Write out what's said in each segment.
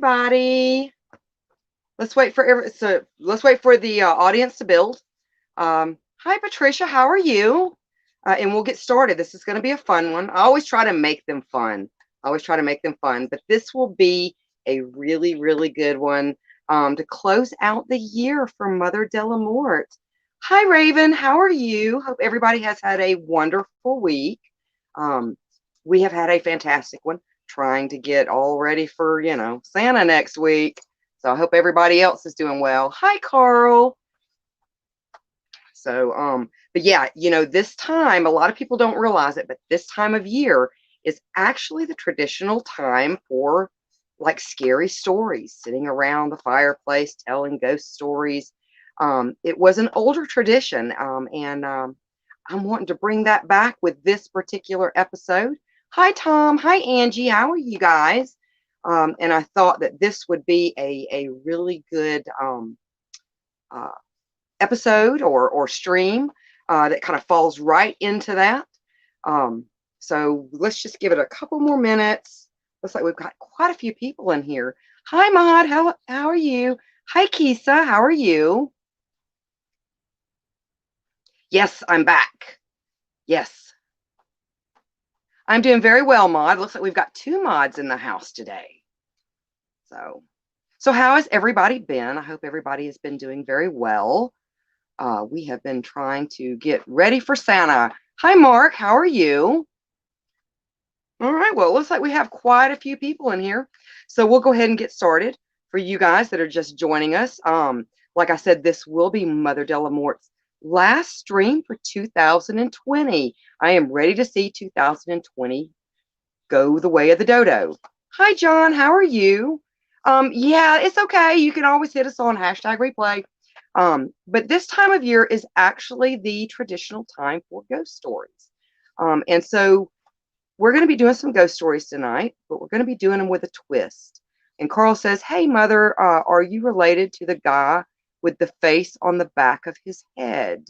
everybody. Let's wait for let's wait for the audience to build. Hi, Patricia. How are you? And we'll get started. This is going to be a fun one. I always try to make them fun. But this will be a really, really good one to close out the year for Mother Delamorte. Hi, Raven. How are you? Hope everybody has had a wonderful week. We have had a fantastic one, trying to get all ready for, Santa next week. So I hope everybody else is doing well. Hi, Carl. So, but yeah, this time, a lot of people don't realize it, but this time of year is actually the traditional time for like scary stories, sitting around the fireplace, telling ghost stories. It was an older tradition, and I'm wanting to bring that back with this particular episode. Hi, Tom. Hi, Angie. How are you guys? And I thought that this would be a really good episode or stream that kind of falls right into that. So let's just give it a couple more minutes. Looks like we've got quite a few people in here. Hi, Maud. How are you? Hi, Kisa. How are you? Yes, I'm back. Yes. I'm doing very well, Maud. Looks like we've got 2 mods in the house today. So how has everybody been? I hope everybody has been doing very well. We have been trying to get ready for Santa. Hi, Mark. How are you? All right. Well, it looks like we have quite a few people in here. So we'll go ahead and get started. For you guys that are just joining us, like I said, this will be Mother Delamorte's last stream for 2020. I am ready to see 2020 go the way of the dodo. Hi, John. How are you? Yeah, it's okay. You can always hit us on #replay. But this time of year is actually the traditional time for ghost stories. And so we're going to be doing some ghost stories tonight, but we're going to be doing them with a twist. And Carl says, hey, Mother, are you related to the guy with the face on the back of his head?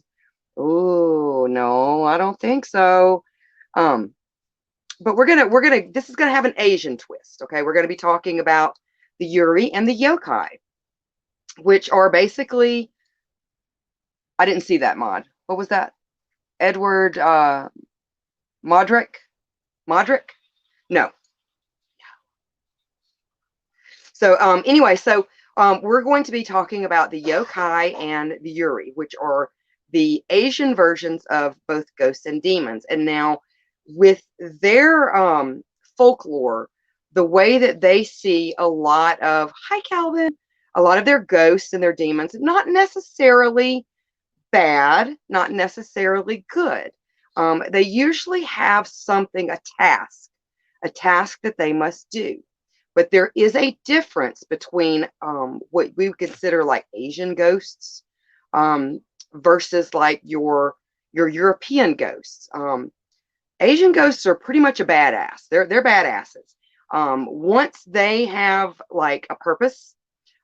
Oh, no, I don't think so. But this is going to have an Asian twist. Okay. We're going to be talking about the Yurei and the Yokai, which are basically, I didn't see that mod. What was that? Edward Modric? No. So anyway, we're going to be talking about the yokai and the yuri, which are the Asian versions of both ghosts and demons. And now with their folklore, the way that they see a lot of, hi, Calvin, a lot of their ghosts and their demons, not necessarily bad, not necessarily good. They usually have something, a task that they must do. But there is a difference between what we would consider like Asian ghosts versus like your European ghosts. Asian ghosts are pretty much a badass. They're badasses. Once they have like a purpose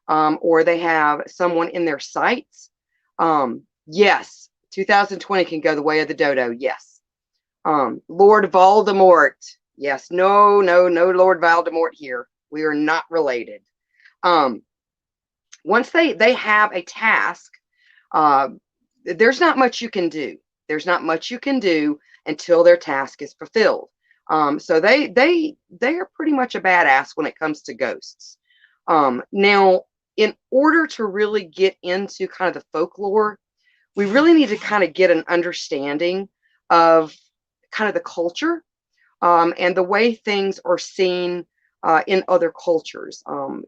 or they have someone in their sights, yes, 2020 can go the way of the dodo. Yes. Lord Voldemort. Yes. No, Lord Voldemort here. We are not related. Once they have a task, there's not much you can do. There's not much you can do until their task is fulfilled. So they are pretty much a badass when it comes to ghosts. Now, in order to really get into kind of the folklore, we really need to kind of get an understanding of kind of the culture and the way things are seen in other cultures.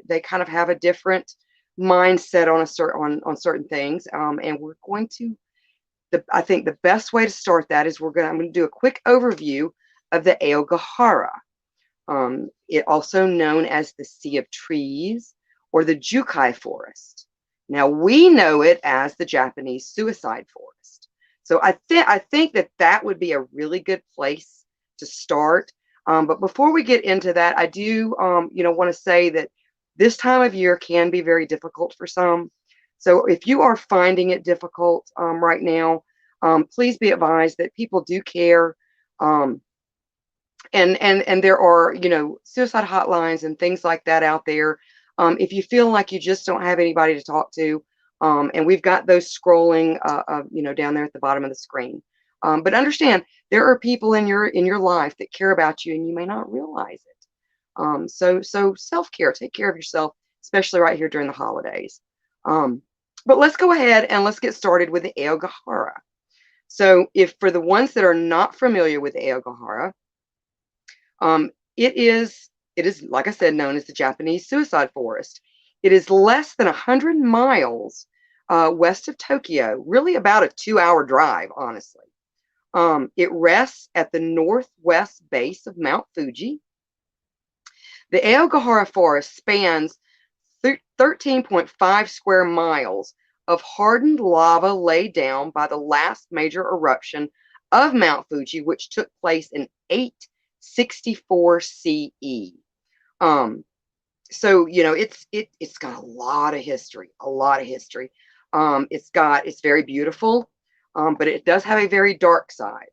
They kind of have a different mindset on certain things, and we're going to. I think the best way to start that is I'm going to do a quick overview of the Aogahara, it also known as the Sea of Trees or the Jukai Forest. Now we know it as the Japanese Suicide Forest. So I think that would be a really good place to start. But before we get into that, I do want to say that this time of year can be very difficult for some. So if you are finding it difficult right now, please be advised that people do care. And there are, suicide hotlines and things like that out there. If you feel like you just don't have anybody to talk to, and we've got those scrolling, down there at the bottom of the screen. But understand, there are people in your life that care about you, and you may not realize it. So self-care, take care of yourself, especially right here during the holidays. But let's go ahead and let's get started with the Aogahara. So if for the ones that are not familiar with the Aogahara, it is, like I said, known as the Japanese suicide forest. It is less than 100 miles west of Tokyo, really about a 2-hour drive, honestly. It rests at the northwest base of Mount Fuji. The Aogahara Forest spans 13.5 square miles of hardened lava laid down by the last major eruption of Mount Fuji, which took place in 864 CE. So it's got a lot of history, It's very beautiful, but it does have a very dark side.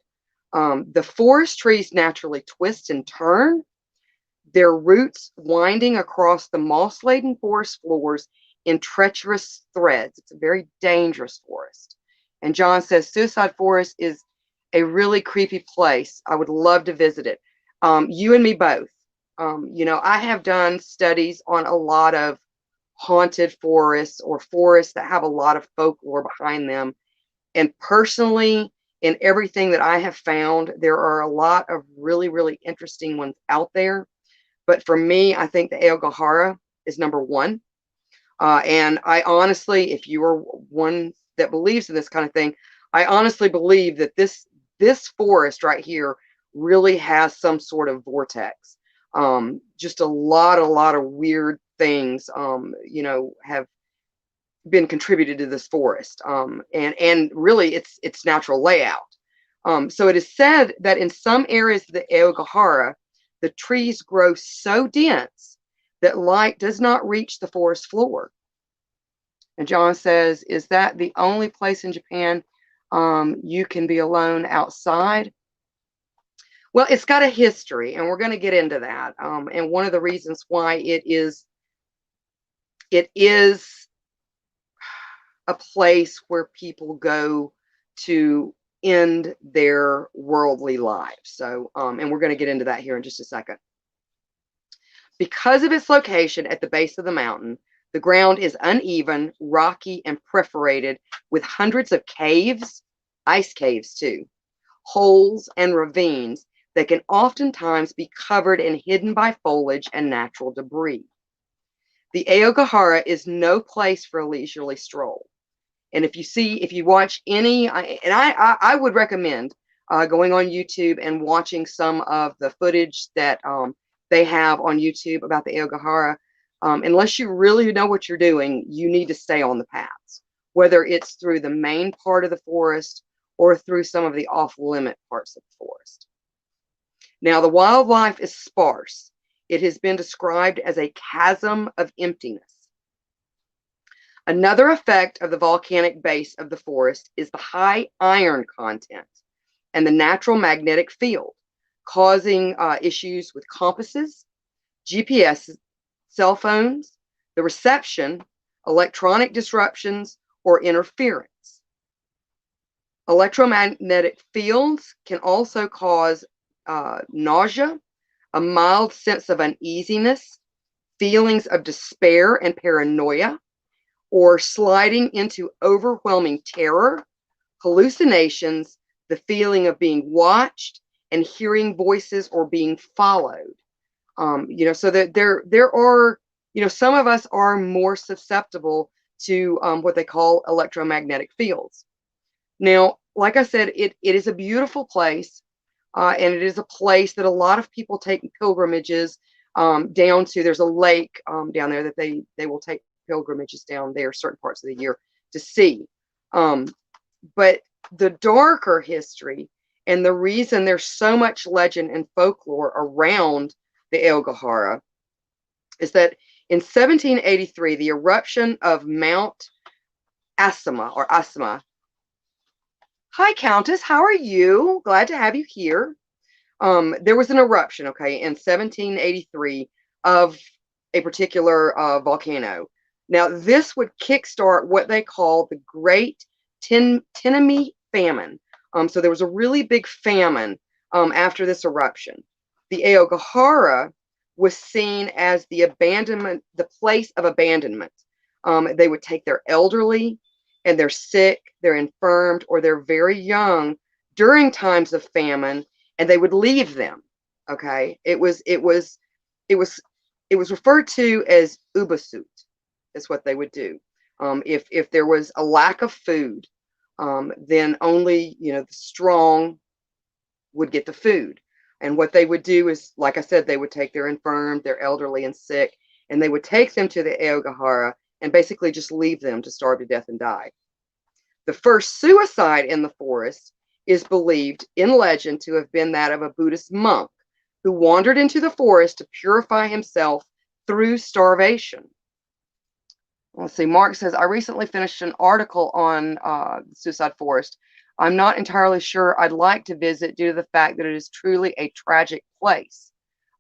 The forest trees naturally twist and turn, their roots winding across the moss-laden forest floors in treacherous threads. It's a very dangerous forest. And John says Suicide Forest is a really creepy place. I would love to visit it. You and me both. I have done studies on a lot of haunted forests or forests that have a lot of folklore behind them. And personally, in everything that I have found, there are a lot of really, really interesting ones out there. But for me, I think the Aogahara is number one. And I honestly, if you are one that believes in this kind of thing, I honestly believe that this forest right here really has some sort of vortex. Just a lot of weird things, have been contributed to this forest. And really its natural layout. So it is said that in some areas of the Aogahara, the trees grow so dense that light does not reach the forest floor. And John says, is that the only place in Japan you can be alone outside? Well, it's got a history, and we're going to get into that. And one of the reasons why it is a place where people go to end their worldly lives. So, and we're going to get into that here in just a second. Because of its location at the base of the mountain, the ground is uneven, rocky, and perforated with hundreds of caves, ice caves too, holes, and ravines that can oftentimes be covered and hidden by foliage and natural debris. The Aogahara is no place for a leisurely stroll. And if you watch any, I would recommend going on YouTube and watching some of the footage that they have on YouTube about the Aogahara. Unless you really know what you're doing, you need to stay on the paths, whether it's through the main part of the forest or through some of the off-limit parts of the forest. Now, the wildlife is sparse. It has been described as a chasm of emptiness. Another effect of the volcanic base of the forest is the high iron content and the natural magnetic field, causing issues with compasses, GPS, cell phones, the reception, electronic disruptions, or interference. Electromagnetic fields can also cause nausea, a mild sense of uneasiness, feelings of despair and paranoia, or sliding into overwhelming terror, hallucinations, the feeling of being watched, and hearing voices or being followed. So that there are, some of us are more susceptible to what they call electromagnetic fields. Now, like I said, it is a beautiful place, and it is a place that a lot of people take pilgrimages down to. There's a lake down there that they will take pilgrimages down there certain parts of the year to see. But the darker history and the reason there's so much legend and folklore around the Aogahara is that in 1783, the eruption of Mount Asama. Hi, Countess. How are you? Glad to have you here. There was an eruption, okay, in 1783 of a particular volcano. Now, this would kickstart what they call the Great Tenemi Famine. So there was a really big famine after this eruption. The Aogahara was seen as the abandonment, the place of abandonment. They would take their elderly and they're sick, they're infirmed, or they're very young during times of famine, and they would leave them. Okay, it was referred to as ubasut. Is what they would do. If there was a lack of food, then only the strong would get the food. And what they would do is, like I said, they would take their infirm, their elderly and sick, and they would take them to the Aogahara and basically just leave them to starve to death and die. The first suicide in the forest is believed in legend to have been that of a Buddhist monk who wandered into the forest to purify himself through starvation. Let's see, Mark says, I recently finished an article on the suicide forest. I'm not entirely sure I'd like to visit due to the fact that it is truly a tragic place.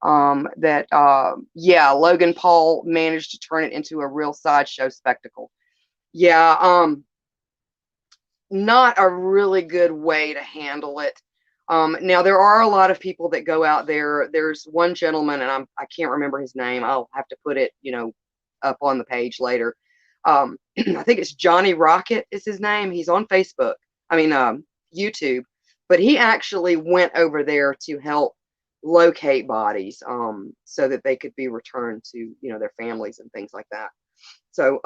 Yeah, Logan Paul managed to turn it into a real sideshow spectacle. Yeah, not a really good way to handle it. Now, there are a lot of people that go out there. There's one gentleman, and I can't remember his name. I'll have to put it, up on the page later. I think it's Johnny Rocket is his name. He's on Facebook. I mean, YouTube. But he actually went over there to help locate bodies, so that they could be returned to, their families and things like that. So,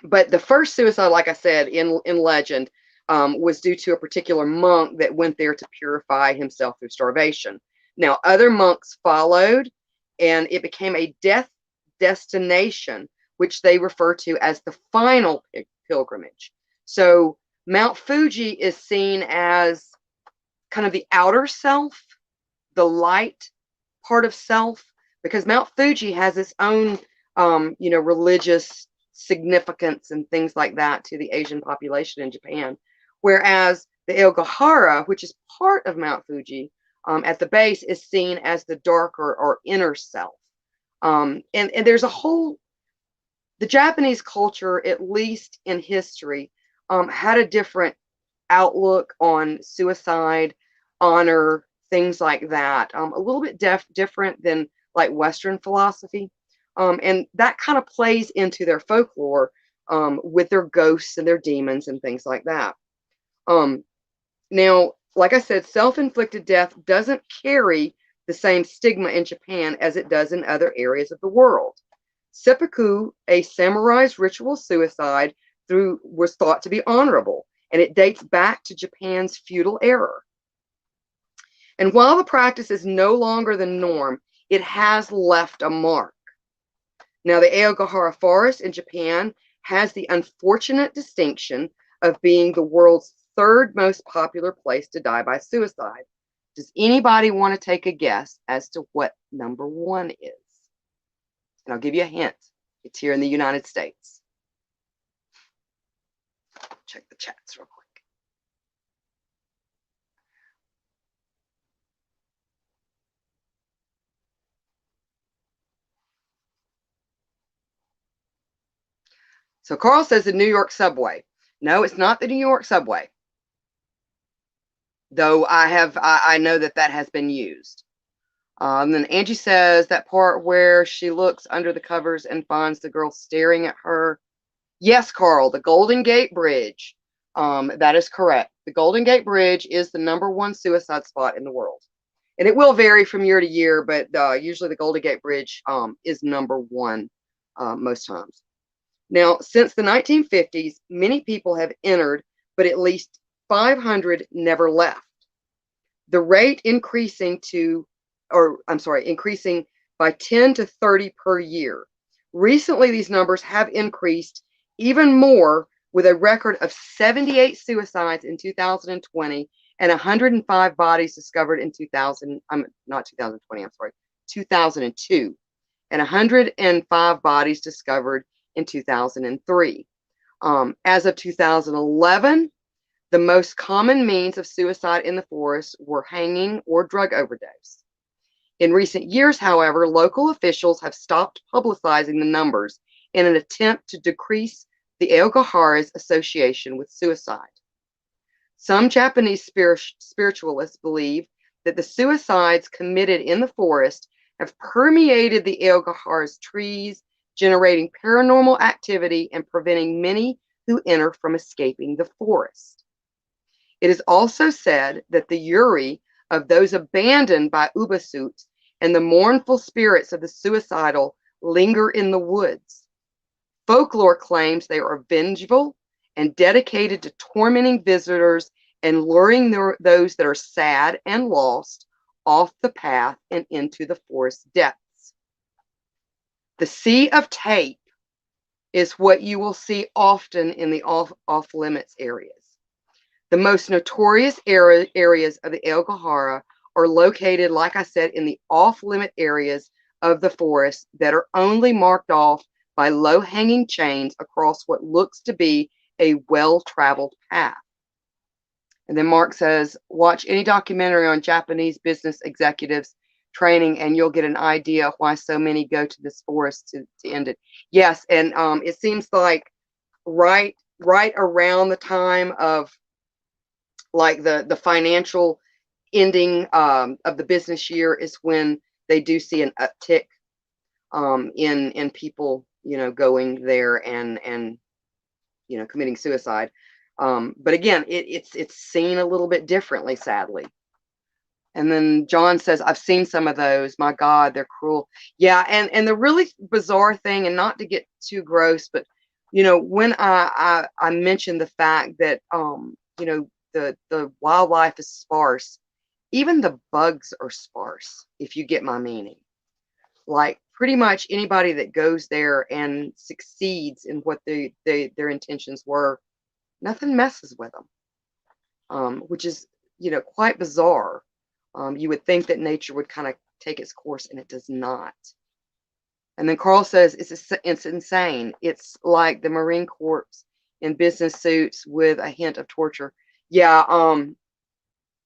but the first suicide, like I said, in legend, was due to a particular monk that went there to purify himself through starvation. Now, other monks followed, and it became a death destination, which they refer to as the final pilgrimage. So Mount Fuji is seen as kind of the outer self, the light part of self, because Mount Fuji has its own, religious significance and things like that to the Asian population in Japan. Whereas the Aogahara, which is part of Mount Fuji, at the base, is seen as the darker or inner self. And there's the Japanese culture, at least in history, had a different outlook on suicide, honor, things like that. A little bit different than like Western philosophy. And that kind of plays into their folklore, with their ghosts and their demons and things like that. Now, like I said, self-inflicted death doesn't carry the same stigma in Japan as it does in other areas of the world. Seppuku, a samurai's ritual suicide, was thought to be honorable, and it dates back to Japan's feudal era. And while the practice is no longer the norm, it has left a mark. Now, the Aogahara Forest in Japan has the unfortunate distinction of being the world's third most popular place to die by suicide. Does anybody want to take a guess as to what number one is? And I'll give you a hint. It's here in the United States. Check the chats real quick. So Carl says the New York subway. No, it's not the New York subway. Though I know that has been used. Then Angie says that part where she looks under the covers and finds the girl staring at her. Yes, Carl, the Golden Gate Bridge. That is correct. The Golden Gate Bridge is the #1 suicide spot in the world. And it will vary from year to year, but usually the Golden Gate Bridge is #1 most times. Now, since the 1950s, many people have entered, but at least 500 never left. The rate increasing by 10 to 30 per year. Recently, these numbers have increased even more, with a record of 78 suicides in 2020 and 105 bodies discovered in 2002, and 105 bodies discovered in 2003. As of 2011, the most common means of suicide in the forest were hanging or drug overdose. In recent years, however, local officials have stopped publicizing the numbers in an attempt to decrease the Aokigahara's association with suicide. Some Japanese spiritualists believe that the suicides committed in the forest have permeated the Aokigahara's trees, generating paranormal activity and preventing many who enter from escaping the forest. It is also said that the yurei of those abandoned by ubasut and the mournful spirits of the suicidal linger in the woods. Folklore claims they are vengeful and dedicated to tormenting visitors and luring those that are sad and lost off the path and into the forest depths. The sea of tape is what you will see often in the off-limits areas. The most notorious areas of the Aokigahara are located, like I said, in the off-limit areas of the forest that are only marked off by low-hanging chains across what looks to be a well-traveled path. And then Mark says, watch any documentary on Japanese business executives training and you'll get an idea of why so many go to this forest to end it. Yes, and it seems like right around the time of like the financial ending of the business year is when they do see an uptick in people, going there and committing suicide. But again, it's seen a little bit differently, sadly. And then John says, I've seen some of those. My God, they're cruel. Yeah, and the really bizarre thing, and not to get too gross, but when I mentioned the fact that the wildlife is sparse, even the bugs are sparse, if you get my meaning. Like pretty much anybody that goes there and succeeds in what their intentions were, nothing messes with them, which is, quite bizarre. You would think that nature would kind of take its course, and it does not. And then Carl says it's insane. It's like the Marine Corps in business suits with a hint of torture. Yeah,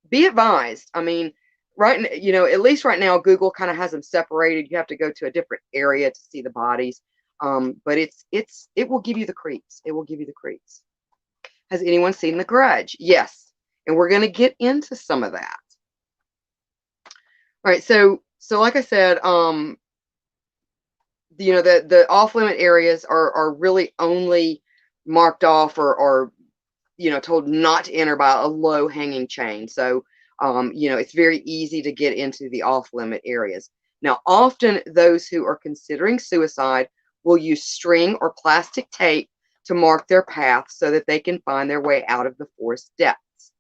be advised. I mean, at least right now, Google kind of has them separated. You have to go to a different area to see the bodies. But it will give you the creeps. It will give you the creeps. Has anyone seen The Grudge? Yes. And we're going to get into some of that. All right. So like I said, the off-limit areas are really only marked off or told not to enter by a low-hanging chain. So, it's very easy to get into the off-limit areas. Now, often those who are considering suicide will use string or plastic tape to mark their path so that they can find their way out of the forest depths.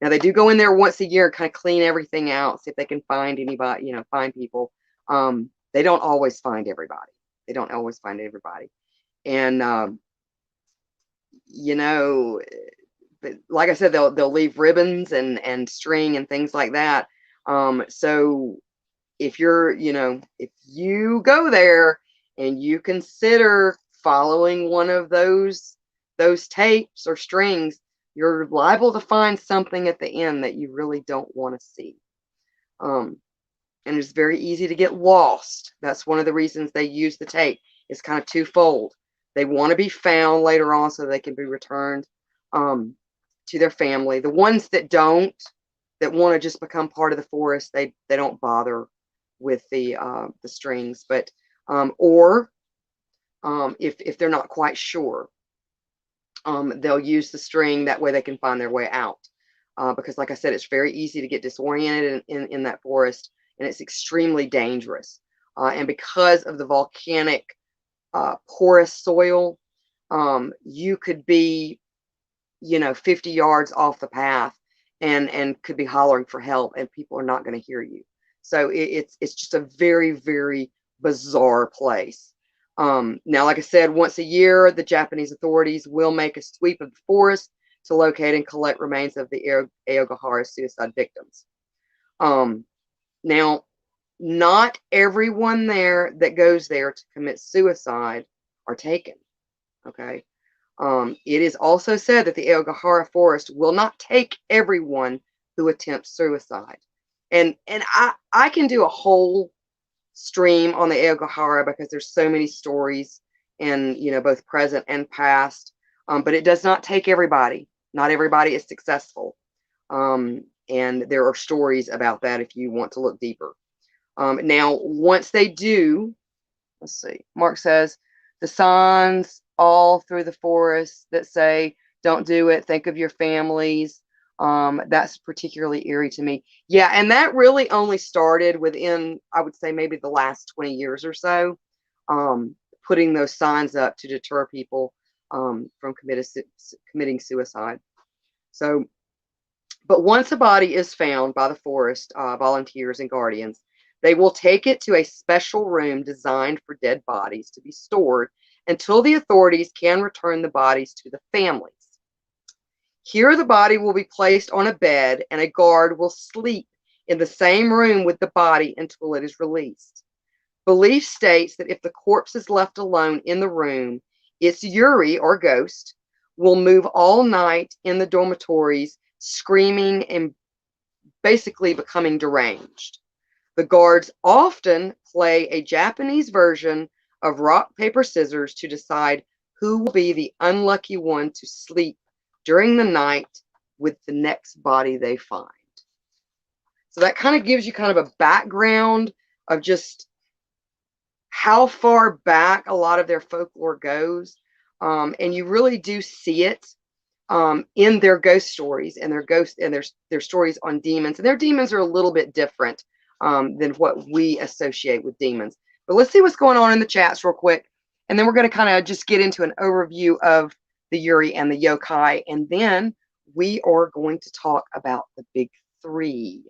Now, they do go in there once a year and kind of clean everything out, see if they can find anybody, find people. They don't always find everybody. They don't always find everybody. And, but like I said, they'll leave ribbons and string and things like that. So if if you go there and you consider following one of those tapes or strings, you're liable to find something at the end that you really don't want to see. And it's very easy to get lost. That's one of the reasons they use the tape. It's kind of twofold. They want to be found later on so they can be returned to their family. The ones that want to just become part of the forest, they don't bother with the strings. But if they're not quite sure, they'll use the string. That way they can find their way out. Because like I said, it's very easy to get disoriented in that forest, and it's extremely dangerous. And because of the volcanic porous soil, you could be 50 yards off the path and could be hollering for help, and people are not going to hear you. So it's just a very, very bizarre place. Now, like I said, once a year, the Japanese authorities will make a sweep of the forest to locate and collect remains of the Aokigahara suicide victims. Now, not everyone there that goes there to commit suicide are taken. Okay. It is also said that the Aokigahara forest will not take everyone who attempts suicide. And I can do a whole stream on the Aokigahara because there's so many stories in, you know, both present and past. But it does not take everybody. Not everybody is successful. And there are stories about that if you want to look deeper. Now, once they do, let's see, Mark says, the signs all through the forest that say, don't do it, think of your families. That's particularly eerie to me. Yeah, and that really only started within, I would say, maybe the last 20 years or so, putting those signs up to deter people from committing suicide. So, but once a body is found by the forest volunteers and guardians, they will take it to a special room designed for dead bodies to be stored until the authorities can return the bodies to the families. Here, the body will be placed on a bed, and a guard will sleep in the same room with the body until it is released. Belief states that if the corpse is left alone in the room, its Yurei, or ghost, will move all night in the dormitories, screaming and basically becoming deranged. The guards often play a Japanese version of rock, paper, scissors to decide who will be the unlucky one to sleep during the night with the next body they find. So that kind of gives you kind of a background of just how far back a lot of their folklore goes. And you really do see it in their ghost stories and their stories on demons. And their demons are a little bit different than what we associate with demons. But let's see what's going on in the chats real quick. And then we're going to kind of just get into an overview of the Yurei and the Yokai. And then we are going to talk about the big three.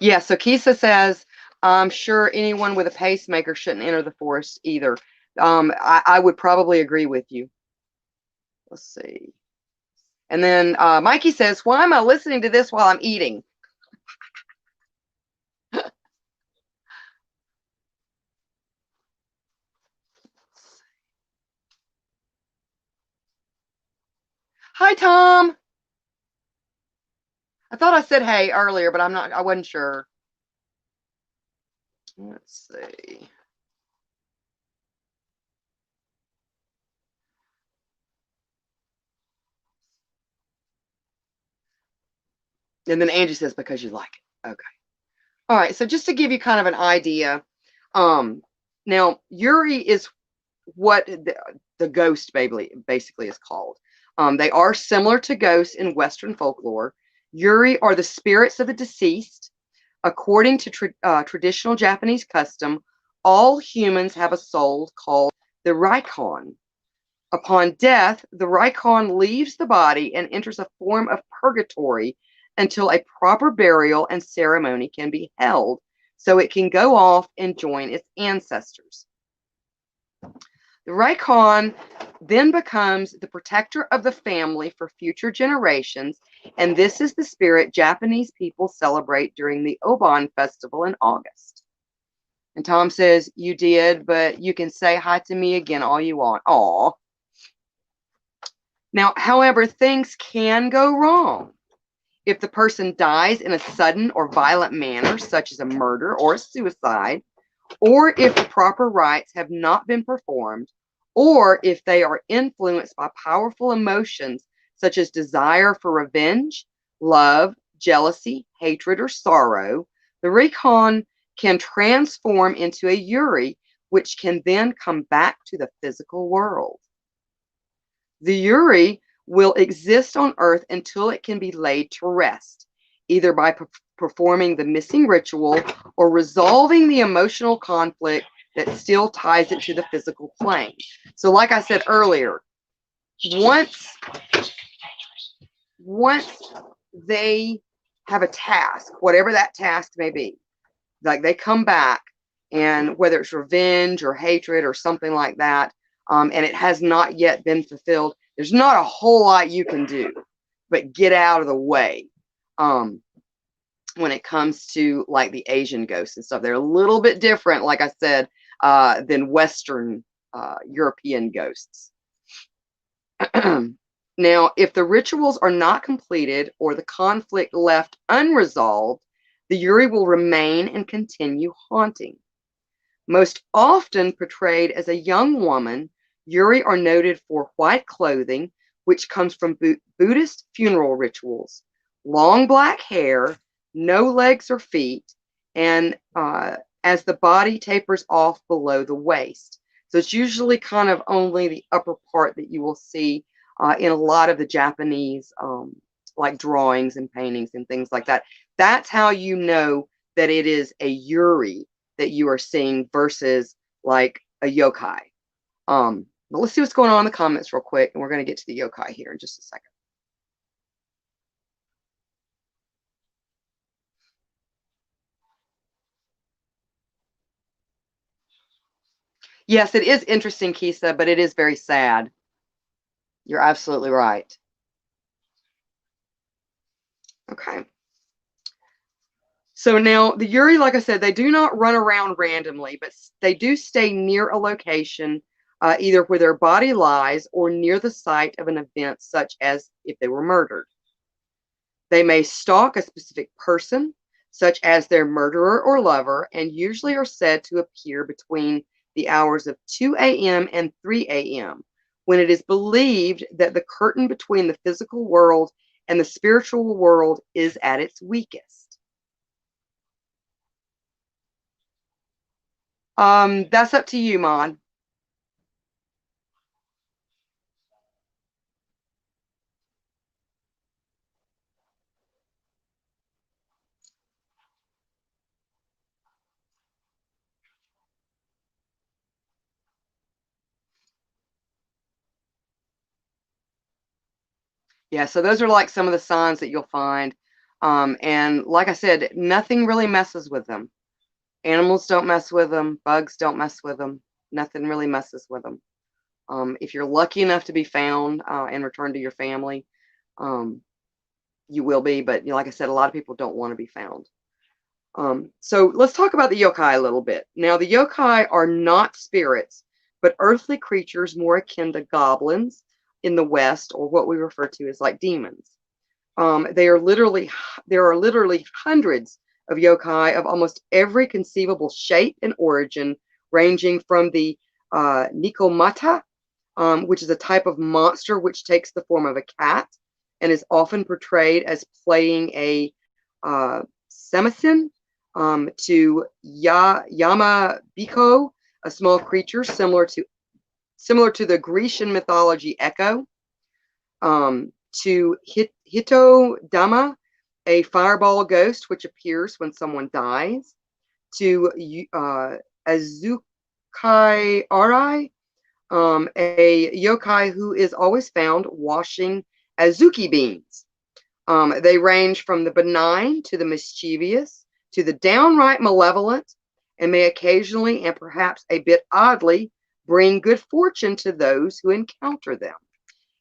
Yeah, so Kisa says, I'm sure anyone with a pacemaker shouldn't enter the forest either. I would probably agree with you. Let's see. And then Mikey says, why am I listening to this while I'm eating? Hi, Tom. I thought I said hey earlier, but I wasn't sure. Let's see. And then Angie says, because you like it. Okay. All right. So just to give you kind of an idea, now Yurei is what the ghost basically is called. They are similar to ghosts in Western folklore. Yurei are the spirits of the deceased. According to traditional Japanese custom, all humans have a soul called the Raikon. Upon death, the Raikon leaves the body and enters a form of purgatory until a proper burial and ceremony can be held so it can go off and join its ancestors. The Raikon then becomes the protector of the family for future generations, and this is the spirit Japanese people celebrate during the Obon festival in August. And Tom says, you did, but you can say hi to me again all you want. Aw. Now, however, things can go wrong. If the person dies in a sudden or violent manner, such as a murder or a suicide, or if the proper rites have not been performed, or if they are influenced by powerful emotions such as desire for revenge, love, jealousy, hatred, or sorrow, the Raikon can transform into a Yurei, which can then come back to the physical world. The Yurei will exist on Earth until it can be laid to rest, either by performing the missing ritual or resolving the emotional conflict that still ties it to the physical plane. So like I said earlier, once they have a task, whatever that task may be, like they come back, and whether it's revenge or hatred or something like that, and it has not yet been fulfilled, there's not a whole lot you can do but get out of the way. When it comes to like the Asian ghosts and stuff, they're a little bit different, like I said, than Western European ghosts. Now, if the rituals are not completed or the conflict left unresolved, the Yuri will remain and continue haunting. Most often portrayed as a young woman, Yuri are noted for white clothing, which comes from Buddhist funeral rituals, long black hair, no legs or feet, and as the body tapers off below the waist. So it's usually kind of only the upper part that you will see in a lot of the Japanese like drawings and paintings and things like that. That's how you know that it is a Yuri that you are seeing versus like a yokai. But let's see what's going on in the comments real quick, and we're going to get to the yokai here in just a second. Yes, it is interesting, Kisa, but it is very sad. You're absolutely right. Okay. So now the Yuri, like I said, they do not run around randomly, but they do stay near a location, either where their body lies or near the site of an event, such as if they were murdered. They may stalk a specific person, such as their murderer or lover, and usually are said to appear between the hours of 2 a.m. and 3 a.m., when it is believed that the curtain between the physical world and the spiritual world is at its weakest. That's up to you, Mon. Yeah, so those are like some of the signs that you'll find. And like I said, nothing really messes with them. Animals don't mess with them. Bugs don't mess with them. Nothing really messes with them. If you're lucky enough to be found and returned to your family, um, you will be. But you know, like I said, a lot of people don't want to be found. So let's talk about the yokai a little bit. Now, the yokai are not spirits, but earthly creatures more akin to goblins in the West, or what we refer to as like demons. There are literally hundreds of yokai of almost every conceivable shape and origin, ranging from the Nikomata, which is a type of monster which takes the form of a cat and is often portrayed as playing a samisen, to Yamabiko, a small creature similar to the Grecian mythology Echo, to Hito Dama, a fireball ghost which appears when someone dies, to Azukai Arai, a yokai who is always found washing azuki beans. They range from the benign to the mischievous to the downright malevolent, and may occasionally and perhaps a bit oddly bring good fortune to those who encounter them.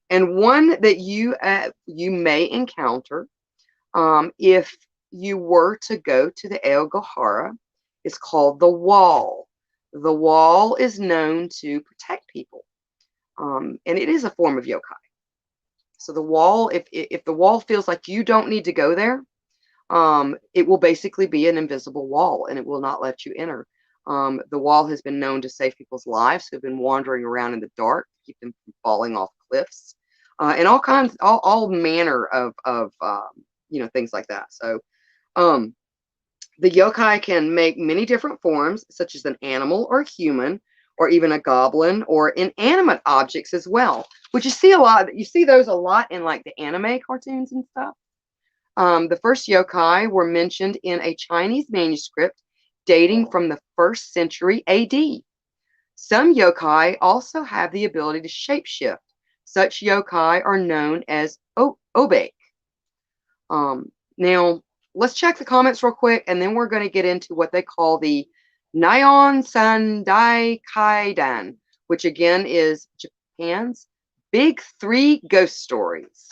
And one that you may encounter if you were to go to the Aogahara is called the Wall. The Wall is known to protect people, and it is a form of yokai. So the Wall, if the Wall feels like you don't need to go there, it will basically be an invisible wall, and it will not let you enter. The Wall has been known to save people's lives who've been wandering around in the dark, to keep them from falling off cliffs, and all manner of things like that. So, the yokai can make many different forms, such as an animal or a human, or even a goblin, or inanimate objects as well, which you see a lot. You see those a lot in like the anime cartoons and stuff. The first yokai were mentioned in a Chinese manuscript dating from the 1st century AD. Some yokai also have the ability to shapeshift. Such yokai are known as obake. Now, let's check the comments real quick, and then we're going to get into what they call the Nihon Sandai Kaidan, which again is Japan's Big Three Ghost Stories.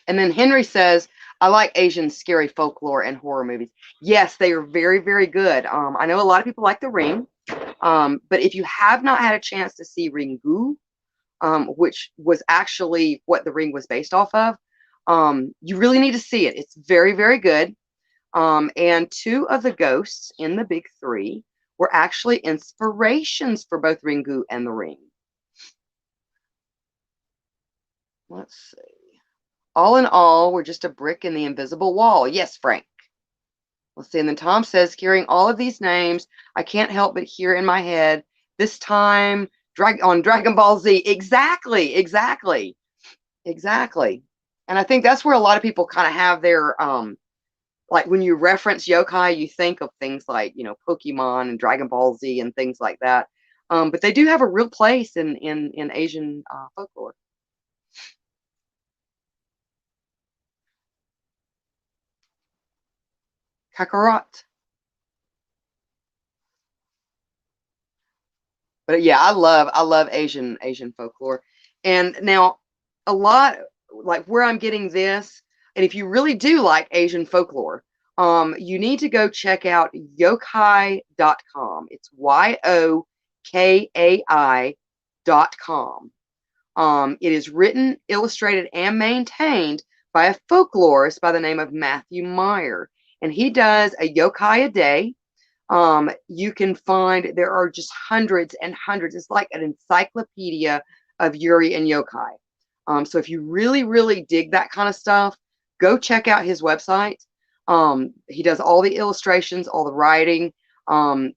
And then Henry says, I like Asian scary folklore and horror movies. Yes, they are very, very good. I know a lot of people like The Ring, but if you have not had a chance to see Ringu, which was actually what The Ring was based off of, you really need to see it. It's very, very good. And two of the ghosts in the big three were actually inspirations for both Ringu and The Ring. Let's see. All in all, we're just a brick in the invisible wall. Yes, Frank. Let's see. And then Tom says, hearing all of these names, I can't help but hear in my head, this time on Dragon Ball Z. Exactly, exactly, exactly. And I think that's where a lot of people kind of have their like when you reference yokai, you think of things like, Pokemon and Dragon Ball Z and things like that. But they do have a real place in Asian folklore. Kakarot. But yeah, I love Asian folklore. And now a lot like where I'm getting this, and if you really do like Asian folklore, you need to go check out yokai.com. It's YOKAI.com. It is written, illustrated, and maintained by a folklorist by the name of Matthew Meyer. And he does a yokai a day. You can find there are just hundreds and hundreds. It's like an encyclopedia of Yurei and Yokai. So if you really, really dig that kind of stuff, go check out his website. He does all the illustrations, all the writing, and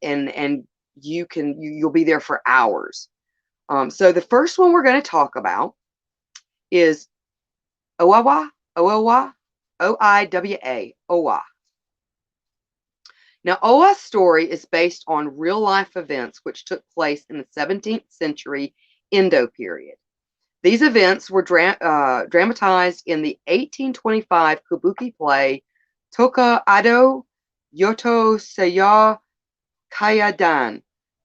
you'll be there for hours. So the first one we're going to talk about is Oiwa, Oiwa, Oiwa, Owa. Now, Owa's story is based on real-life events which took place in the 17th century Edo period. These events were dramatized in the 1825 kabuki play Toka Ado Yoto Seiya Kayadan,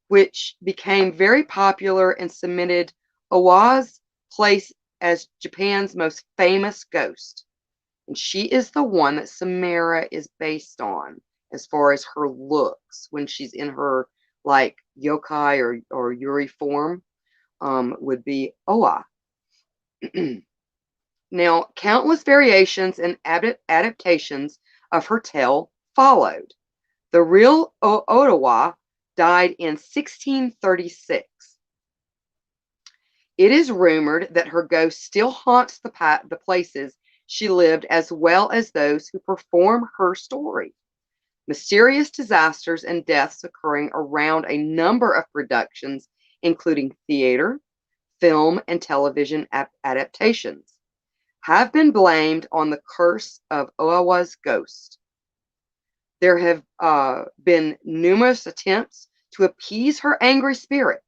which became very popular and cemented Owa's place as Japan's most famous ghost. And she is the one that Samara is based on as far as her looks when she's in her like yokai or Yuri form, would be Oa. Now, countless variations and adaptations of her tale followed. The real Odawa died in 1636. It is rumored that her ghost still haunts the places she lived as well as those who perform her story. Mysterious disasters and deaths occurring around a number of productions, including theater, film, and television adaptations, have been blamed on the curse of Oawa's ghost. There have been numerous attempts to appease her angry spirit.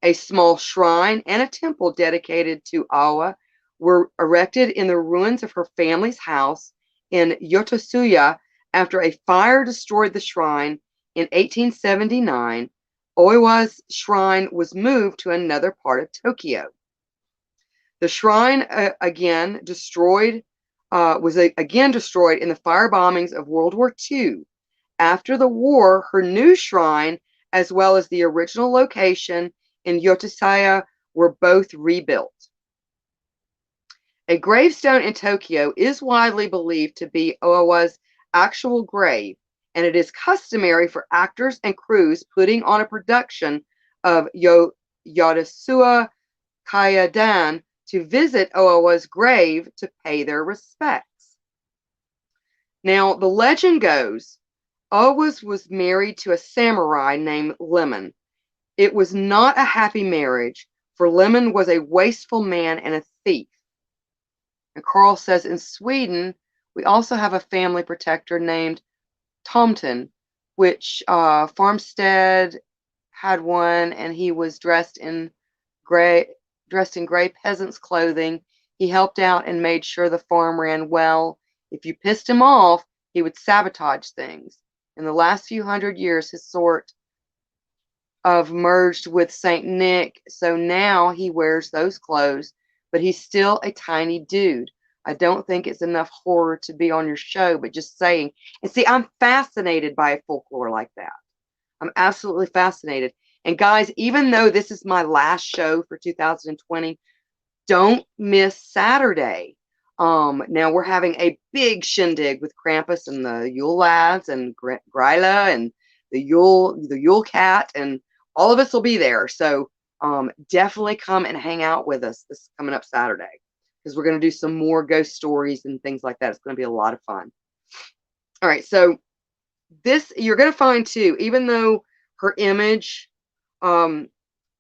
A small shrine and a temple dedicated to Awa were erected in the ruins of her family's house in Yotosuya after a fire destroyed the shrine in 1879. Oiwa's shrine was moved to another part of Tokyo. The shrine was again destroyed in the fire bombings of World War II. After the war, her new shrine, as well as the original location in Yotosuya, were both rebuilt. A gravestone in Tokyo is widely believed to be Oiwa's actual grave, and it is customary for actors and crews putting on a production of Yotosuya Kayadan to visit Oiwa's grave to pay their respects. Now, the legend goes, Oiwa was married to a samurai named Lemon. It was not a happy marriage, for Lemon was a wasteful man and a thief. And Carl says in Sweden, we also have a family protector named Tomten, which Farmstead had one, and he was dressed in gray peasant's clothing. He helped out and made sure the farm ran well. If you pissed him off, he would sabotage things. In the last few hundred years, his sort of merged with Saint Nick, so now he wears those clothes, but he's still a tiny dude. I don't think it's enough horror to be on your show, but just saying. And see, I'm fascinated by a folklore like that. I'm absolutely fascinated. And guys, even though this is my last show for 2020, don't miss Saturday. Now we're having a big shindig with Krampus and the Yule lads and Gryla and the Yule cat, and all of us will be there. So definitely come and hang out with us this coming up Saturday, because we're going to do some more ghost stories and things like that. It's going to be a lot of fun. All right, so this you're going to find too, even though her image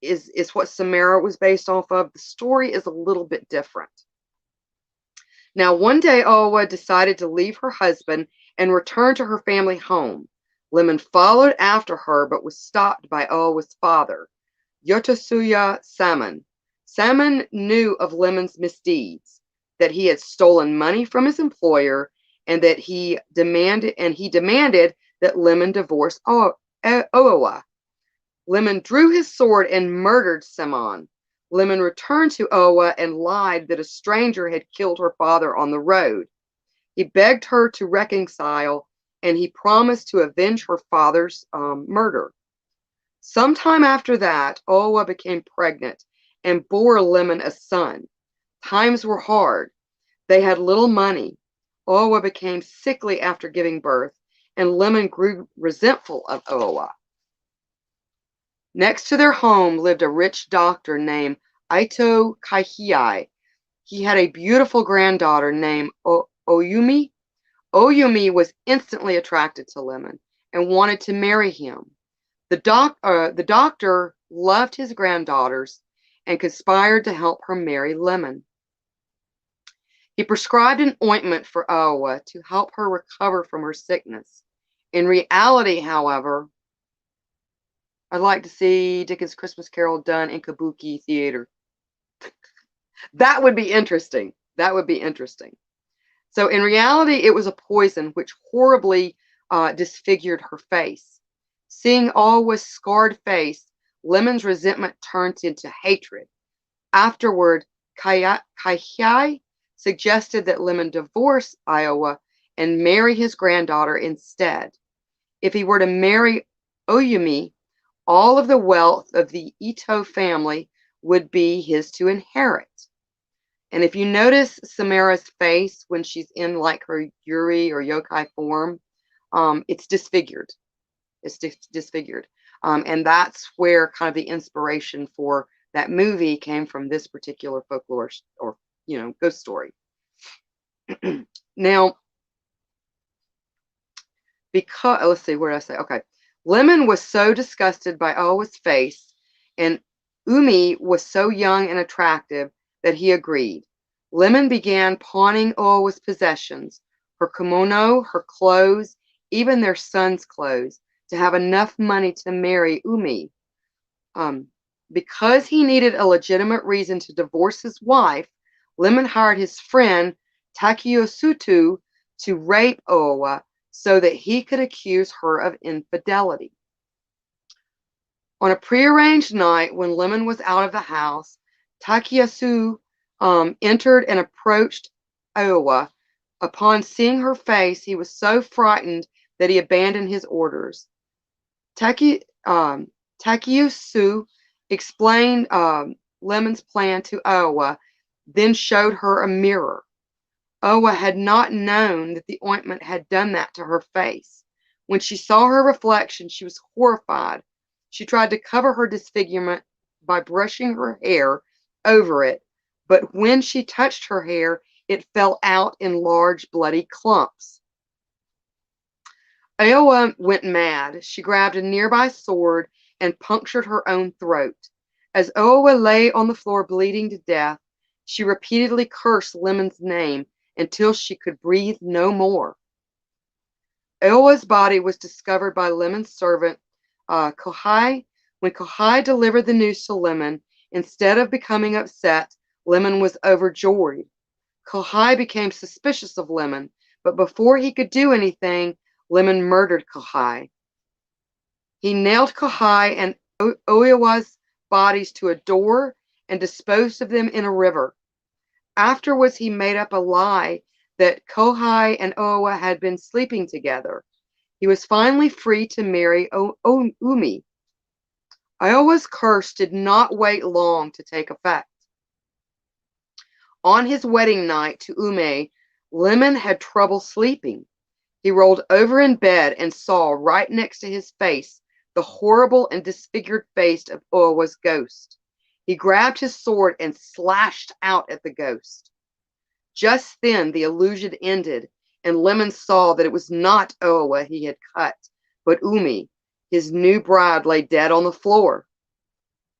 is what Samara was based off of, the story is a little bit different. Now, one day, Owa decided to leave her husband and return to her family home. Lemon followed after her, but was stopped by Owa's father, Yotosuya Salmon. Salmon knew of Lemon's misdeeds, that he had stolen money from his employer, and that he demanded that Lemon divorce Owa. Lemon drew his sword and murdered Samon. Lemon returned to Owa and lied that a stranger had killed her father on the road. He begged her to reconcile, and he promised to avenge her father's murder. Sometime after that, Owa became pregnant and bore Lemon a son. Times were hard. They had little money. Owa became sickly after giving birth, and Lemon grew resentful of Owa. Next to their home lived a rich doctor named Ito Kaihiai. He had a beautiful granddaughter named Oyumi. Oyumi was instantly attracted to Lemon and wanted to marry him. The doctor loved his granddaughters and conspired to help her marry Lemon. He prescribed an ointment for Owa to help her recover from her sickness. In reality, however, I'd like to see Dickens' Christmas Carol done in Kabuki theater. That would be interesting. That would be interesting. So in reality, it was a poison which horribly disfigured her face. Seeing Owa's scarred face, Lemon's resentment turned into hatred. Afterward, Kaihiai suggested that Lemon divorce Iowa and marry his granddaughter instead. If he were to marry Oyumi, all of the wealth of the Ito family would be his to inherit. And if you notice Samara's face when she's in like her Yurei or Yokai form, it's disfigured. It's disfigured. And that's where kind of the inspiration for that movie came from, this particular folklore or, ghost story. Now, because, let's see, where did I say? Okay. Lemon was so disgusted by Owa's face, and Umi was so young and attractive that he agreed. Lemon began pawning Owa's possessions, her kimono, her clothes, even their son's clothes, to have enough money to marry Umi. Because he needed a legitimate reason to divorce his wife, Lemon hired his friend Takiosutu to rape Owa so that he could accuse her of infidelity. On a prearranged night, when Lemon was out of the house, Takiosu entered and approached Owa. Upon seeing her face, he was so frightened that he abandoned his orders. Takiosu explained Lemon's plan to Owa, then showed her a mirror. Owa had not known that the ointment had done that to her face. When she saw her reflection, she was horrified. She tried to cover her disfigurement by brushing her hair over it, but when she touched her hair, it fell out in large bloody clumps. Owa went mad. She grabbed a nearby sword and punctured her own throat. As Owa lay on the floor bleeding to death, she repeatedly cursed Lemon's name until she could breathe no more. Owa's body was discovered by Lemon's servant, Kohai. When Kohai delivered the news to Lemon, instead of becoming upset, Lemon was overjoyed. Kohai became suspicious of Lemon, but before he could do anything, Lemon murdered Kohai. He nailed Kohai and Owa's bodies to a door and disposed of them in a river. Afterwards, he made up a lie that Kohai and Owa had been sleeping together. He was finally free to marry Umi. Iowa's curse did not wait long to take effect. On his wedding night to Ume, Lemon had trouble sleeping. He rolled over in bed and saw right next to his face the horrible and disfigured face of Owa's ghost. He grabbed his sword and slashed out at the ghost. Just then the illusion ended, and Lemon saw that it was not Owa he had cut, but Umi. His new bride lay dead on the floor.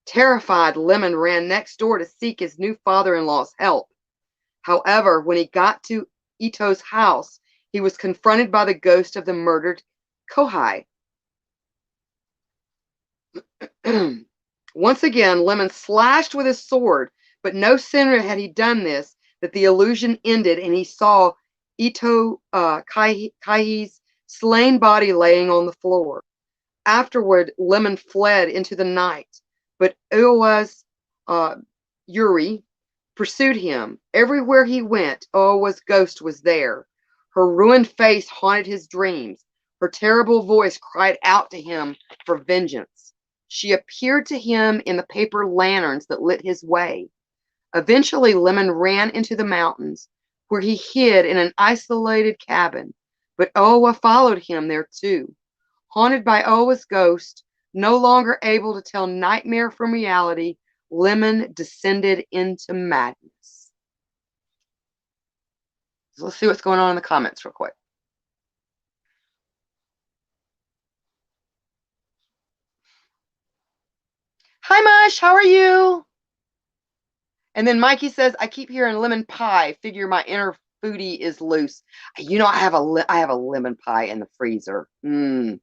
Terrified, Lemon ran next door to seek his new father-in-law's help. However, when he got to Ito's house, he was confronted by the ghost of the murdered Kohai. Once again, Lemon slashed with his sword, but no sooner had he done this that the illusion ended and he saw Ito Kaihi's slain body laying on the floor. Afterward, Lemon fled into the night, but Owa's Yurei pursued him. Everywhere he went, Owa's ghost was there. Her ruined face haunted his dreams. Her terrible voice cried out to him for vengeance. She appeared to him in the paper lanterns that lit his way. Eventually, Lemon ran into the mountains, where he hid in an isolated cabin, but Owa followed him there too. Haunted by Owa's ghost, no longer able to tell nightmare from reality, Lemon descended into madness. So let's see what's going on in the comments real quick. Hi, Mush. How are you? And then Mikey says, I keep hearing lemon pie. Figure my inner foodie is loose. You know, I have a lemon pie in the freezer. Let's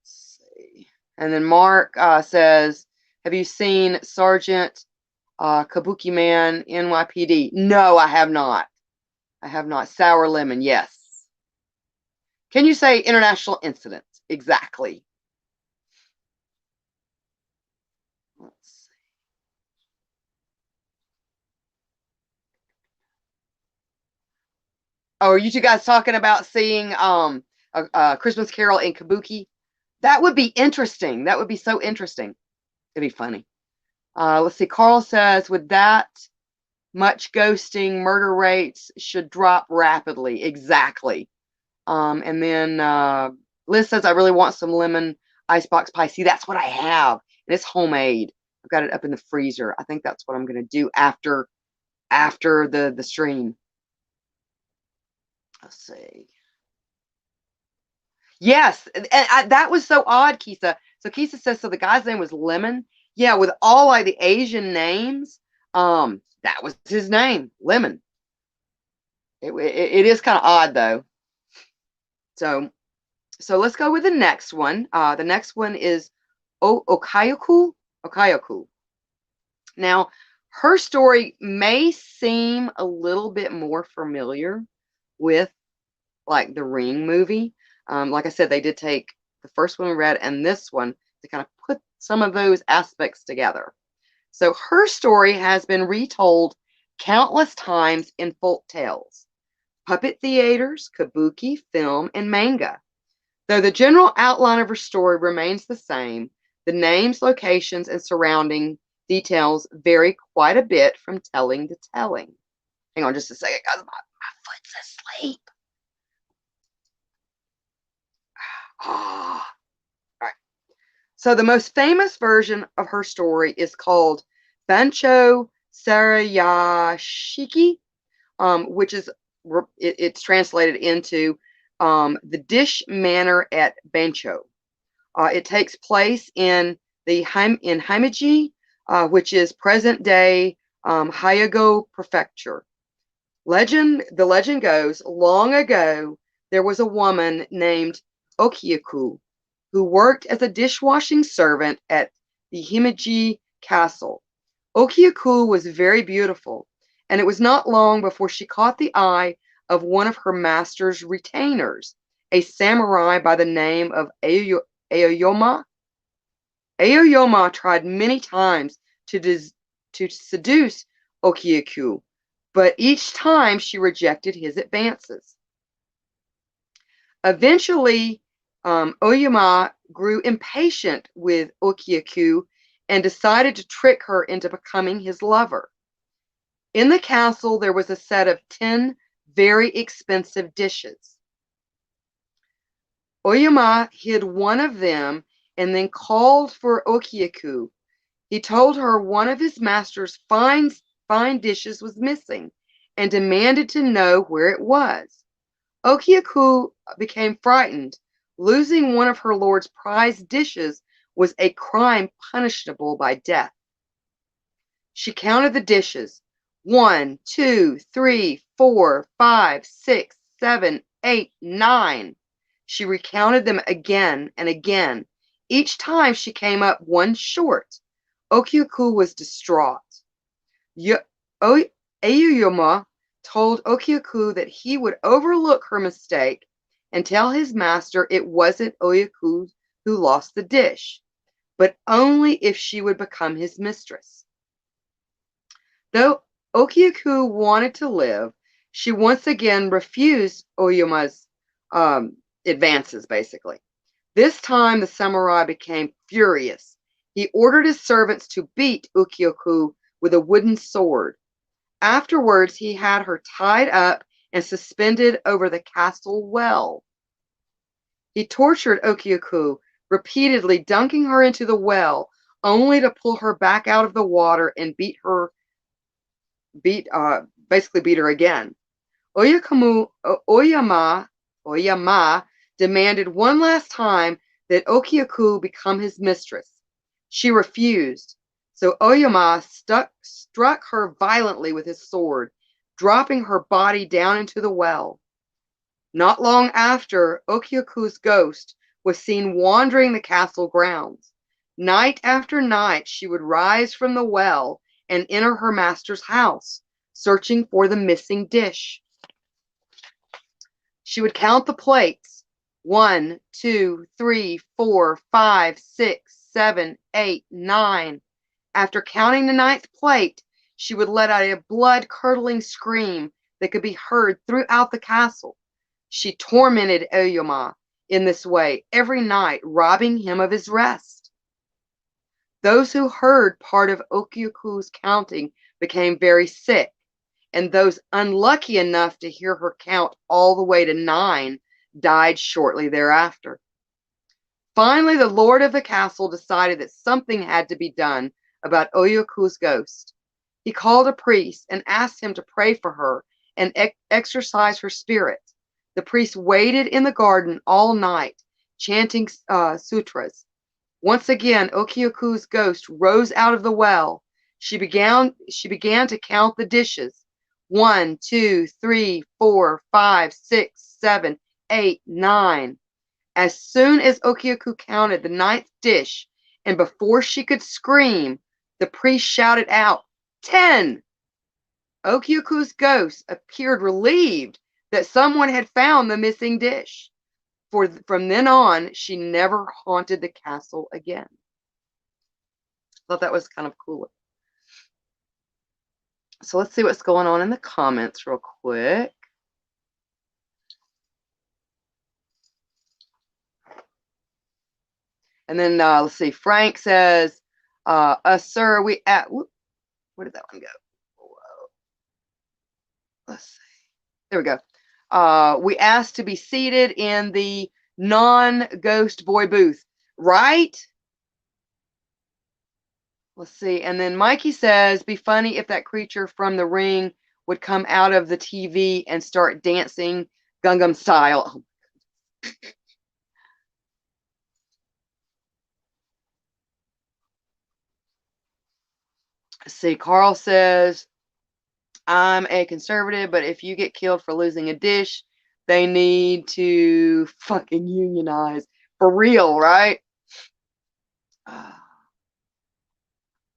see. And then Mark says, have you seen Sergeant Kabuki Man NYPD? No, I have not. I have not. Sour lemon, yes. Can you say international incident? Exactly. Let's see. Oh, are you two guys talking about seeing a Christmas Carol in Kabuki? That would be interesting. That would be so interesting. It'd be funny. Let's see. Carl says, with that much ghosting, murder rates should drop rapidly. Exactly. And then Liz says, I really want some lemon icebox pie. See, that's what I have. And it's homemade. I've got it up in the freezer. I think that's what I'm going to do after the stream. Let's see. Yes, and that was so odd, Kisa. So Kisa says, so the guy's name was Lemon. Yeah, with all like the Asian names, that was his name, Lemon. It is kind of odd though. So let's go with the next one. The next one is Okayoku. Okayoku. Now, her story may seem a little bit more familiar with like the Ring movie. Like I said, they did take the first one we read and this one to kind of put some of those aspects together. So her story has been retold countless times in folk tales, puppet theaters, kabuki, film, and manga. Though the general outline of her story remains the same, the names, locations, and surrounding details vary quite a bit from telling to telling. Hang on just a second, guys. My foot's asleep. All right. So the most famous version of her story is called Bancho Sarayashiki, which is it's translated into the Dish Manor at Bancho. It takes place in Himeji, which is present-day Hyogo Prefecture. The legend goes, long ago, there was a woman named Okyaku who worked as a dishwashing servant at the Himeji Castle. Okyaku was very beautiful, and it was not long before she caught the eye of one of her master's retainers, a samurai by the name of Aoyama. Aoyama tried many times to seduce Okyaku, but each time she rejected his advances. Eventually, Oyama grew impatient with Okyaku and decided to trick her into becoming his lover. In the castle, there was a set of 10 very expensive dishes. Oyama hid one of them and then called for Okyaku. He told her one of his master's fine dishes was missing and demanded to know where it was. Okyaku became frightened. Losing one of her lord's prized dishes was a crime punishable by death. She counted the dishes. 1, 2, 3, 4, 5, 6, 7, 8, 9. She recounted them again and again. Each time she came up one short. Okyaku was distraught. Aoyama told Okyaku that he would overlook her mistake and tell his master it wasn't Okyaku who lost the dish, but only if she would become his mistress. Though Okyaku wanted to live, she once again refused Oyama's advances, basically. This time, the samurai became furious. He ordered his servants to beat Okyaku with a wooden sword. Afterwards, he had her tied up and suspended over the castle well. He tortured Okyaku, repeatedly dunking her into the well, only to pull her back out of the water and basically beat her again. Oyama demanded one last time that Okyaku become his mistress. She refused, so Oyama struck her violently with his sword, dropping her body down into the well. Not long after, Okyaku's ghost was seen wandering the castle grounds. Night after night, she would rise from the well and enter her master's house, searching for the missing dish. She would count the plates. 1, 2, 3, 4, 5, 6, 7, 8, 9. After counting the 9th plate, she would let out a blood-curdling scream that could be heard throughout the castle. She tormented Oyama in this way every night, robbing him of his rest. Those who heard part of Okyaku's counting became very sick, and those unlucky enough to hear her count all the way to 9 died shortly thereafter. Finally, the lord of the castle decided that something had to be done about Okyaku's ghost. He called a priest and asked him to pray for her and exorcise her spirit. The priest waited in the garden all night, chanting sutras. Once again, Okyaku's ghost rose out of the well. She began to count the dishes. 1, 2, 3, 4, 5, 6, 7, 8, 9. As soon as Okyaku counted the 9th dish, and before she could scream, the priest shouted out, 10! Okyaku's ghost appeared relieved that someone had found the missing dish. From then on, she never haunted the castle again. Thought that was kind of cool. So let's see what's going on in the comments real quick. And then let's see. Frank says, sir, we at where did that one go? Whoa. Let's see. There we go. We asked to be seated in the non-ghost boy booth, right? Let's see. And then Mikey says, be funny if that creature from the ring would come out of the TV and start dancing Gangnam style. Let's see. Carl says, I'm a conservative, but if you get killed for losing a dish, they need to fucking unionize. For real, right?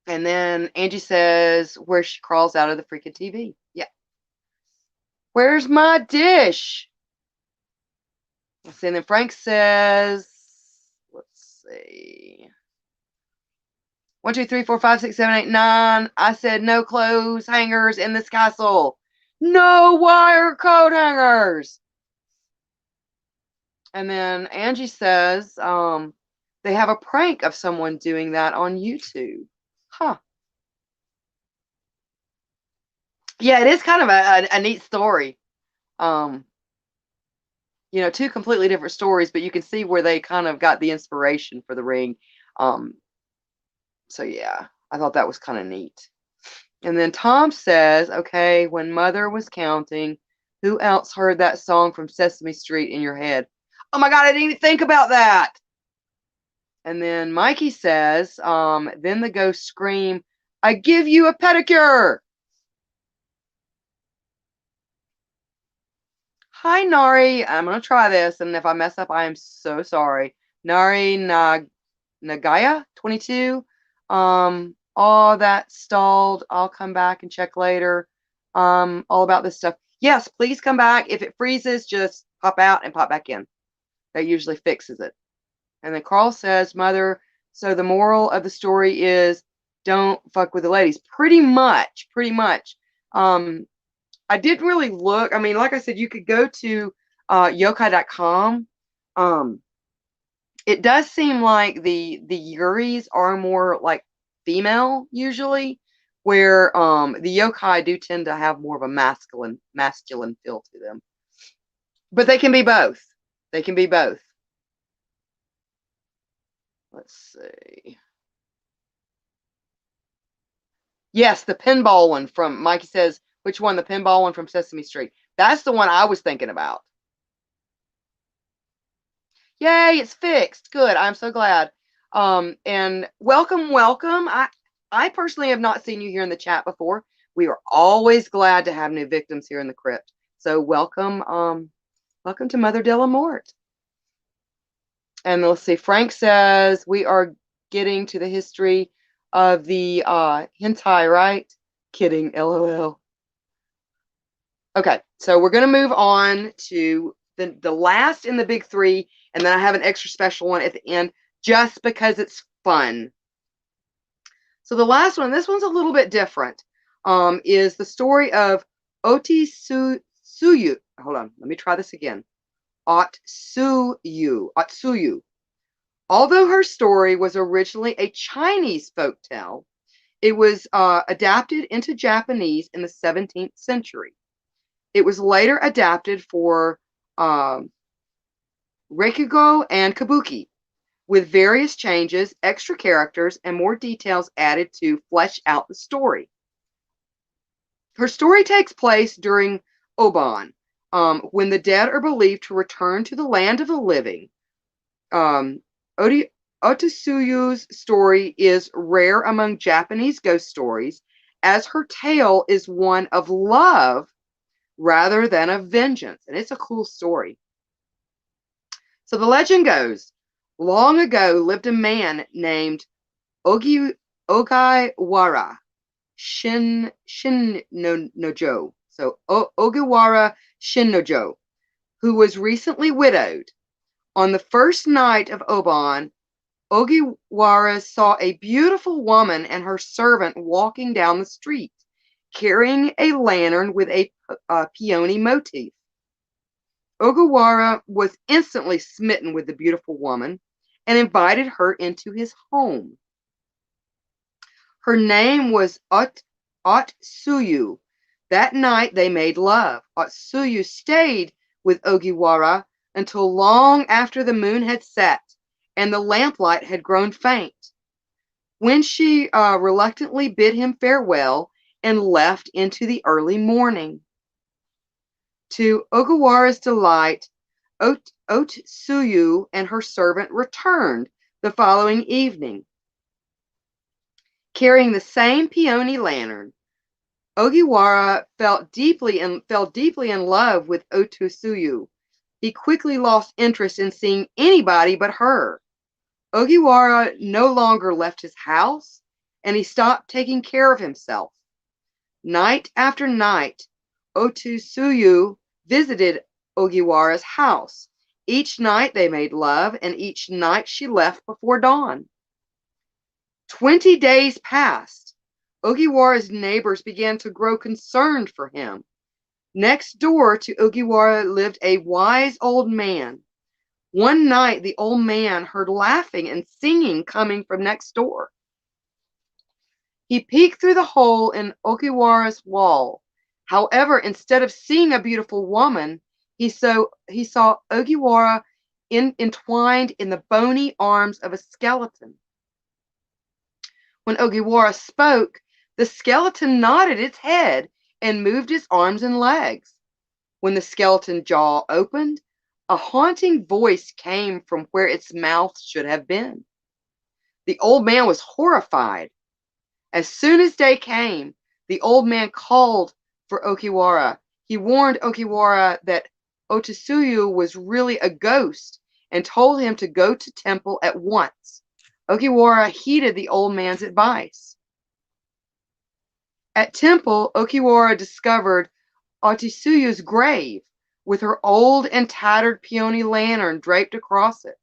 And then Angie says, where she crawls out of the freaking TV. Yeah. Where's my dish? Let's see. And then Frank says, let's see. 1, 2, 3, 4, 5, 6, 7, 8, 9. I said no clothes hangers in this castle. No wire coat hangers. And then Angie says they have a prank of someone doing that on YouTube. Huh. Yeah, it is kind of a neat story. Two completely different stories, but you can see where they kind of got the inspiration for the ring. So yeah, I thought that was kind of neat. And then Tom says, okay, when Mother was counting, who else heard that song from Sesame Street in your head? Oh my God, I didn't even think about that. And then Mikey says, then the ghosts scream, I give you a pedicure. Hi, Nari. I'm going to try this, and if I mess up, I am so sorry. Nari Nagaya, 22. All that stalled. I'll come back and check later. All about this stuff. Yes, please come back. If it freezes, just pop out and pop back in. That usually fixes it. And then Carl says, Mother, so the moral of the story is don't fuck with the ladies. Pretty much. I didn't really look. I mean, like I said, you could go to yokai.com. It does seem like the Yuris are more like female usually, where the yokai do tend to have more of a masculine feel to them. But they can be both. They can be both. Let's see. Yes, the pinball one from Mikey says, which one? The pinball one from Sesame Street. That's the one I was thinking about. Yay, it's fixed. Good. I'm so glad. And welcome. I personally have not seen you here in the chat before. We are always glad to have new victims here in the crypt. So welcome, welcome to Mother de la Morte. And let's see, Frank says we are getting to the history of the hentai, right? Kidding, LOL. Okay, so we're going to move on to the last in the big three, and then I have an extra special one at the end just because it's fun. So the last one, this one's a little bit different, is the story of Otsuyu. Hold on, let me try this again. Otsuyu. Although her story was originally a Chinese folktale, it was adapted into Japanese in the 17th century. It was later adapted for Reikugo and Kabuki, with various changes, extra characters, and more details added to flesh out the story. Her story takes place during Oban, when the dead are believed to return to the land of the living. Otsuyu's story is rare among Japanese ghost stories, as her tale is one of love rather than of vengeance. And it's a cool story. So the legend goes, long ago lived a man named Ogiwara Shinnojo. So Ogiwara Shinnojo, who was recently widowed. On the first night of Oban, Ogiwara saw a beautiful woman and her servant walking down the street, carrying a lantern with a peony motif. Ogiwara was instantly smitten with the beautiful woman and invited her into his home. Her name was Otsuyu. That night they made love. Otsuyu stayed with Ogiwara until long after the moon had set and the lamplight had grown faint, when she reluctantly bid him farewell and left into the early morning. To Ogiwara's delight, Otsuyu and her servant returned the following evening, carrying the same peony lantern. Ogiwara fell deeply in love with Otsuyu. He quickly lost interest in seeing anybody but her. Ogiwara no longer left his house, and he stopped taking care of himself. Night after night, Otsuyu visited Ogiwara's house. Each night they made love, and each night she left before dawn. 20 days passed. Ogiwara's neighbors began to grow concerned for him. Next door to Ogiwara lived a wise old man. One night, the old man heard laughing and singing coming from next door. He peeked through the hole in Ogiwara's wall. However, instead of seeing a beautiful woman, he saw Ogiwara entwined in the bony arms of a skeleton. When Ogiwara spoke, the skeleton nodded its head and moved its arms and legs. When the skeleton jaw opened, a haunting voice came from where its mouth should have been. The old man was horrified. As soon as day came, the old man called for Ogiwara. He warned Ogiwara that Otsuyu was really a ghost and told him to go to temple at once. Ogiwara heeded the old man's advice. At temple, Ogiwara discovered Otsuyu's grave with her old and tattered peony lantern draped across it.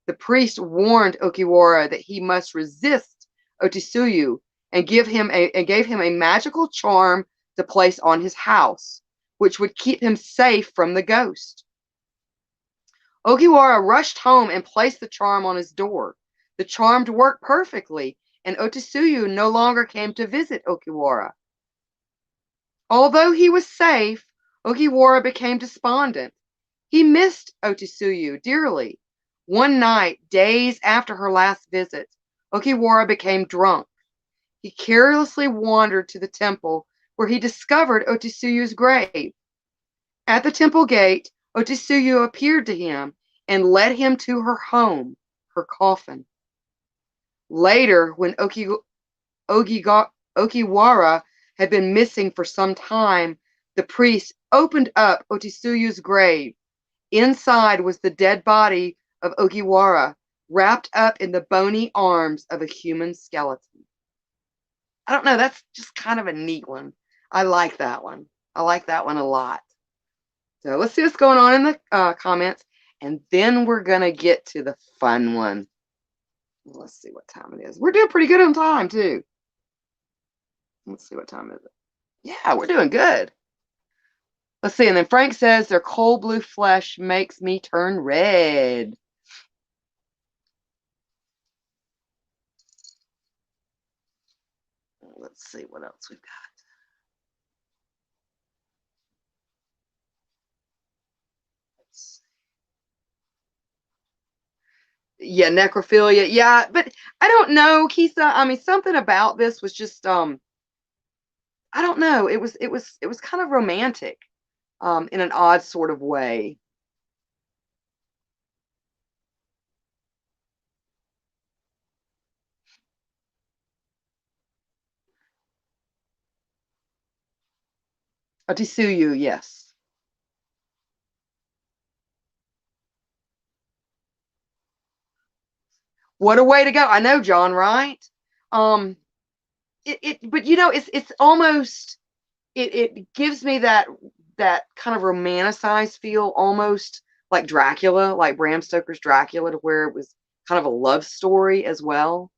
The priest warned Ogiwara that he must resist Otsuyu and gave him a magical charm to place on his house, which would keep him safe from the ghost. Ogiwara rushed home and placed the charm on his door. The charm worked perfectly, and Otsuyu no longer came to visit Ogiwara. Although he was safe, Ogiwara became despondent. He missed Otsuyu dearly. One night, days after her last visit, Ogiwara became drunk. He carelessly wandered to the temple, where he discovered Otsuyu's grave. At the temple gate, Otsuyu appeared to him and led him to her home, her coffin. Later, when Ogiwara had been missing for some time, the priest opened up Otsuyu's grave. Inside was the dead body of Ogiwara, wrapped up in the bony arms of a human skeleton. I don't know, that's just kind of a neat one. I like that one. I like that one a lot. So let's see what's going on in the comments, and then we're going to get to the fun one. Let's see what time it is. We're doing pretty good on time, too. Let's see what time is it. Yeah, we're doing good. Let's see. And then Frank says, their cold blue flesh makes me turn red. Let's see what else we've got. Yeah, necrophilia. Yeah, but I don't know, Kisa. I mean, something about this was just I don't know. It was kind of romantic, in an odd sort of way. Otsuyu, yes. What a way to go. I know, John, right? Um, but you know, it's almost, it gives me that kind of romanticized feel, almost like Dracula, like Bram Stoker's Dracula, to where it was kind of a love story as well.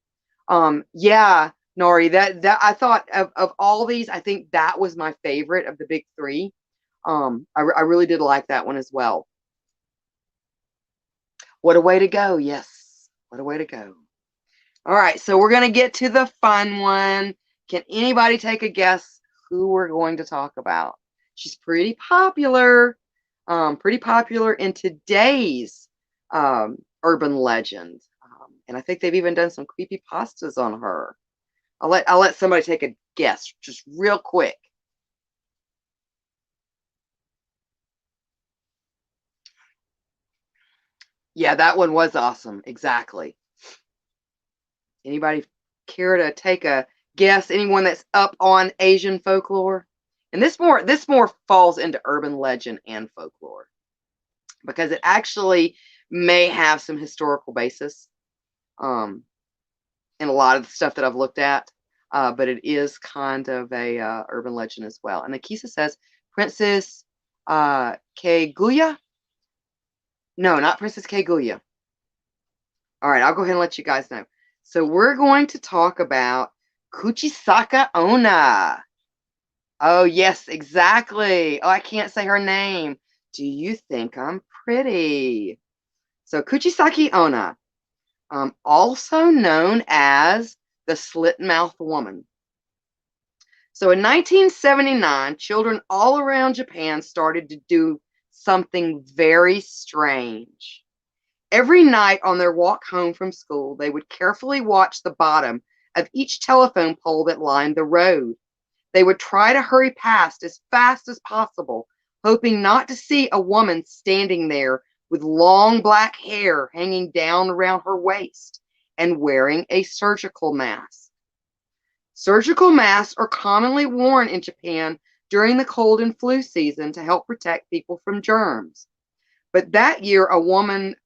Yeah, Nori, that I thought of all these, I think that was my favorite of the big three. I really did like that one as well. What a way to go. Yes. What a way to go. All right, so we're going to get to the fun one. Can anybody take a guess who we're going to talk about? She's pretty popular in today's urban legend. And I think they've even done some creepy pastas on her. I'll let somebody take a guess just real quick. Yeah, that one was awesome. Exactly. Anybody care to take a guess? Anyone that's up on Asian folklore? And this more falls into urban legend and folklore, because it actually may have some historical basis in a lot of the stuff that I've looked at, but it is kind of a urban legend as well. And Akisa says Princess Kaguya. No, not Princess Kaguya. All right, I'll go ahead and let you guys know. So we're going to talk about Kuchisaka Onna. Oh, yes, exactly. Oh, I can't say her name. Do you think I'm pretty? So Kuchisaki Onna, also known as the slit-mouthed woman. So in 1979, children all around Japan started to do something very strange. Every night on their walk home from school, they would carefully watch the bottom of each telephone pole that lined the road. They would try to hurry past as fast as possible, hoping not to see a woman standing there with long black hair hanging down around her waist and wearing a surgical mask. Surgical masks are commonly worn in Japan during the cold and flu season to help protect people from germs. But that year, a woman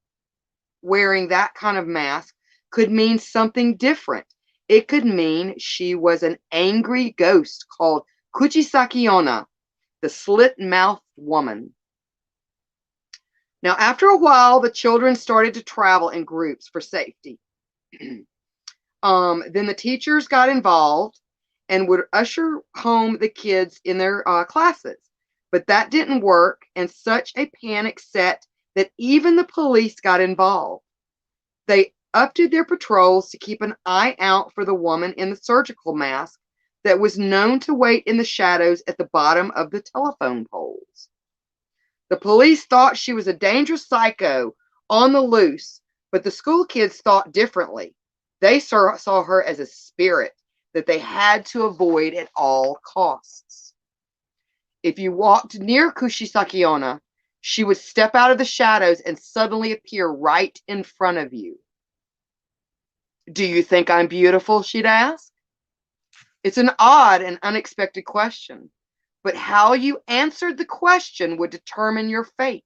wearing that kind of mask could mean something different. It could mean she was an angry ghost called Kuchisaki Onna, the slit-mouthed woman. Now, after a while, the children started to travel in groups for safety. Then the teachers got involved and would usher home the kids in their classes. But that didn't work, and such a panic set that even the police got involved. They upped their patrols to keep an eye out for the woman in the surgical mask that was known to wait in the shadows at the bottom of the telephone poles. The police thought she was a dangerous psycho on the loose, but the school kids thought differently. They saw her as a spirit that they had to avoid at all costs. If you walked near Kuchisaki Onna, she would step out of the shadows and suddenly appear right in front of you. Do you think I'm beautiful? She'd ask. It's an odd and unexpected question, but how you answered the question would determine your fate.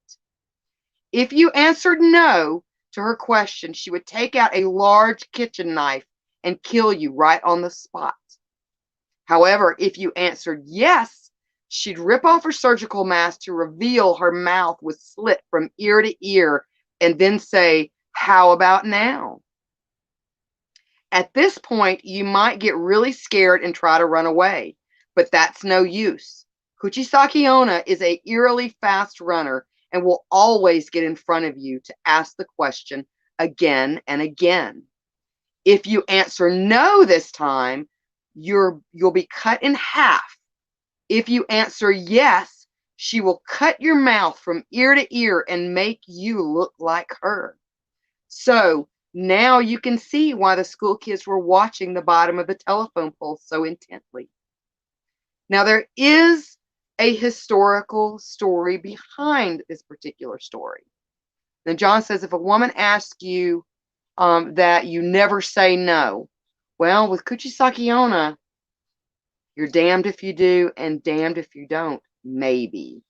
If you answered no to her question, she would take out a large kitchen knife and kill you right on the spot. However, if you answered yes, she'd rip off her surgical mask to reveal her mouth was slit from ear to ear and then say, "How about now?" At this point, you might get really scared and try to run away, but that's no use. Kuchisaki Onna is an eerily fast runner and will always get in front of you to ask the question again and again. If you answer no this time, you'll be cut in half. If you answer yes, she will cut your mouth from ear to ear and make you look like her. So now you can see why the school kids were watching the bottom of the telephone pole so intently. Now, there is a historical story behind this particular story. Now, John says if a woman asks you that you never say no, well, with Kuchisaki Onna, you're damned if you do and damned if you don't, maybe.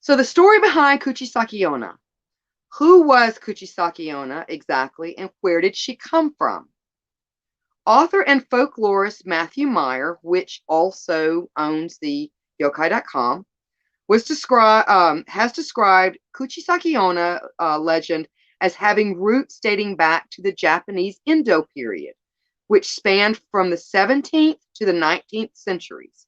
So the story behind Kuchisaki Onna. Who was Kuchisaki Onna exactly, and where did she come from? Author and folklorist Matthew Meyer, which also owns the yokai.com, has described Kuchisaki Onna legend as having roots dating back to the Japanese Edo period, which spanned from the 17th to the 19th centuries.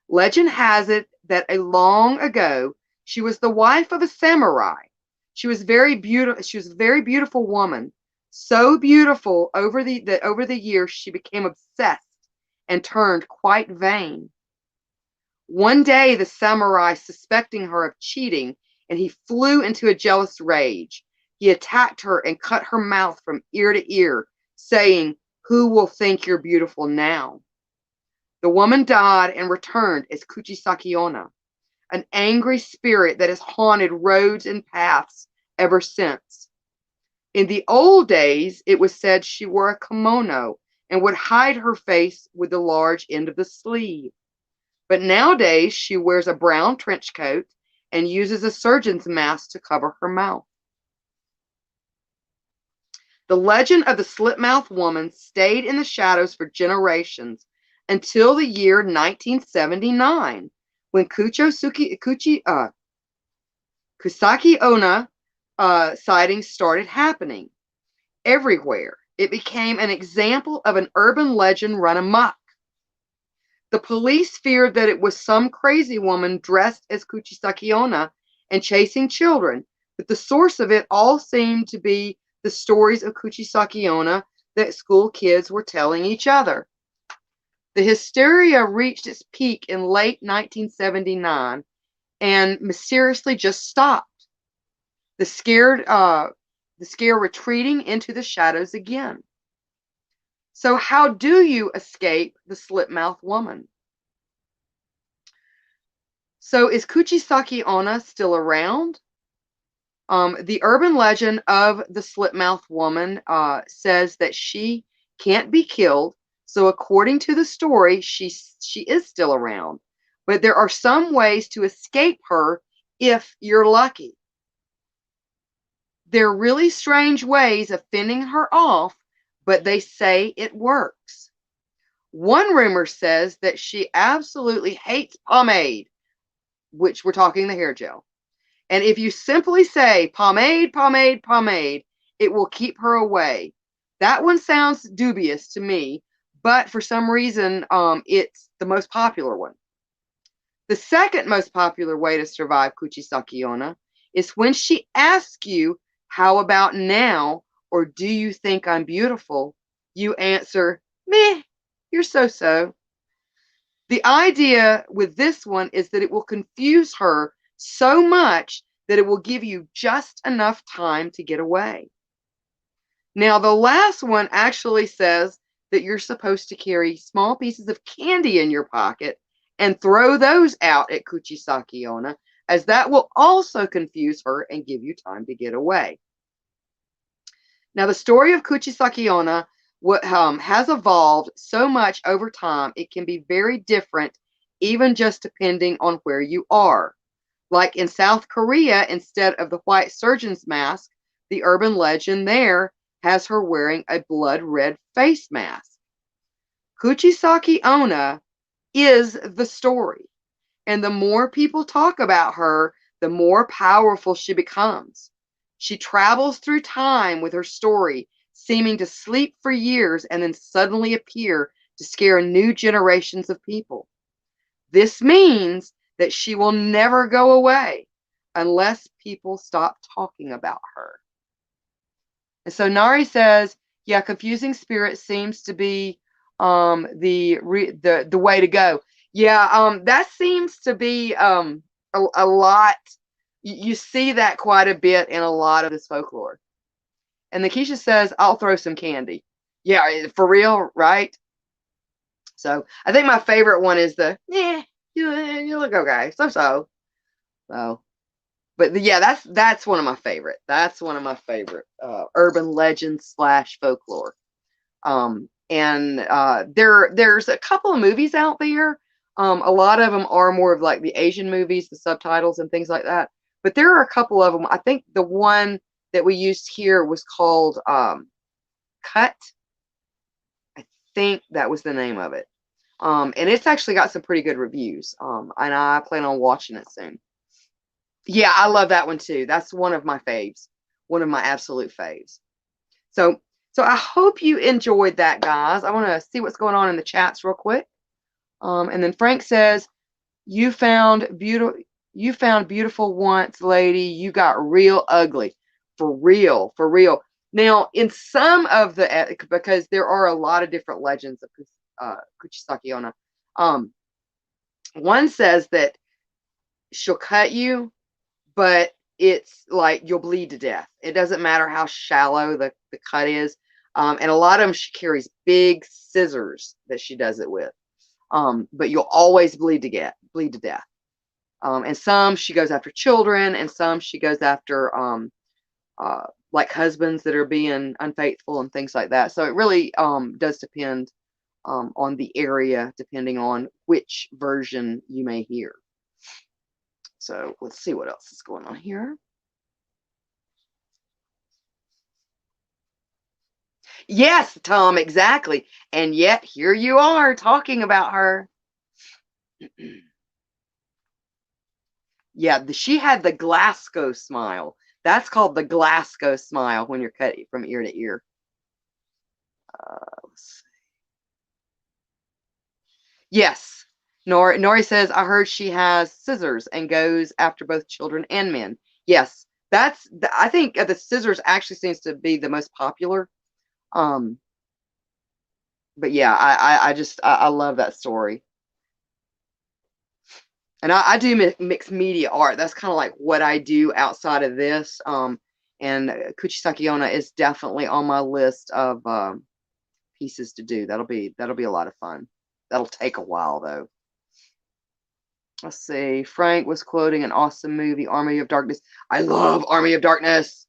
Legend has it that long ago she was the wife of a samurai. She was very beautiful. She was a very beautiful woman, so beautiful over the years she became obsessed and turned quite vain. One day, the samurai, suspecting her of cheating, and he flew into a jealous rage. He attacked her and cut her mouth from ear to ear, saying, "Who will think you're beautiful now?" The woman died and returned as Kuchisaki Onna, an angry spirit that has haunted roads and paths ever since. In the old days, it was said she wore a kimono and would hide her face with the large end of the sleeve. But nowadays, she wears a brown trench coat and uses a surgeon's mask to cover her mouth. The legend of the slit-mouthed woman stayed in the shadows for generations until the year 1979, when Kusaki Onna sightings started happening. everywhere. It became an example of an urban legend run amok. The police feared that it was some crazy woman dressed as Kuchisaki Onna and chasing children, but the source of it all seemed to be the stories of Kuchisaki Onna that school kids were telling each other. The hysteria reached its peak in late 1979 and mysteriously just stopped. The scare retreating into the shadows again. So how do you escape the slip-mouthed woman? So is Kuchisaki Onna still around? The urban legend of the slip-mouthed woman says that she can't be killed. So according to the story, she is still around. But there are some ways to escape her if you're lucky. They're really strange ways of fending her off, but they say it works. One rumor says that she absolutely hates pomade, which we're talking the hair gel. And if you simply say pomade, pomade, pomade, it will keep her away. That one sounds dubious to me, but for some reason, it's the most popular one. The second most popular way to survive Kuchisaki Onna is when she asks you, how about now? Or do you think I'm beautiful? You answer, meh, you're so-so. The idea with this one is that it will confuse her so much that it will give you just enough time to get away. Now, the last one actually says that you're supposed to carry small pieces of candy in your pocket and throw those out at Kuchisaki Onna, as that will also confuse her and give you time to get away. Now, the story of Kuchisaki Onna has evolved so much over time, it can be very different, even just depending on where you are. Like in South Korea, instead of the white surgeon's mask, the urban legend there has her wearing a blood red face mask. Kuchisaki Onna is the story, and the more people talk about her, the more powerful she becomes. She travels through time with her story, seeming to sleep for years and then suddenly appear to scare new generations of people. This means that she will never go away unless people stop talking about her. And so Nari says, yeah, confusing spirit seems to be the way to go. Yeah, that seems to be a lot. You see that quite a bit in a lot of this folklore. And Nikisha says, I'll throw some candy. Yeah, for real, right? So I think my favorite one is the, yeah, you look okay, so. But yeah, that's one of my favorite. That's one of my favorite urban legends / folklore. And there's a couple of movies out there. A lot of them are more of like the Asian movies, the subtitles and things like that. But there are a couple of them. I think the one that we used here was called Cut. I think that was the name of it. And it's actually got some pretty good reviews. And I plan on watching it soon. Yeah, I love that one too. That's one of my faves. One of my absolute faves. So I hope you enjoyed that, guys. I want to see what's going on in the chats real quick. And then Frank says, you found beautiful once, lady. You got real ugly. For real, for real. Now, in some of the, because there are a lot of different legends of Kuchisaki Onna. One says that she'll cut you, but it's like you'll bleed to death. It doesn't matter how shallow the cut is. And a lot of them, she carries big scissors that she does it with. But you'll always bleed to death. And some she goes after children, and some she goes after like husbands that are being unfaithful and things like that. So it really does depend on the area, depending on which version you may hear. So let's see what else is going on here. Yes, Tom, exactly. And yet here you are talking about her. Yeah, she had the Glasgow smile. That's called the Glasgow smile when you're cut from ear to ear. Let's see. Yes. Nori says, I heard she has scissors and goes after both children and men. Yes. I think the scissors actually seems to be the most popular. Um, but yeah, I love that story. And I do mixed media art. That's kind of like what I do outside of this. And Kuchisaki Onna is definitely on my list of pieces to do. That'll be a lot of fun. That'll take a while though. Let's see. Frank was quoting an awesome movie, Army of Darkness. I love Army of Darkness.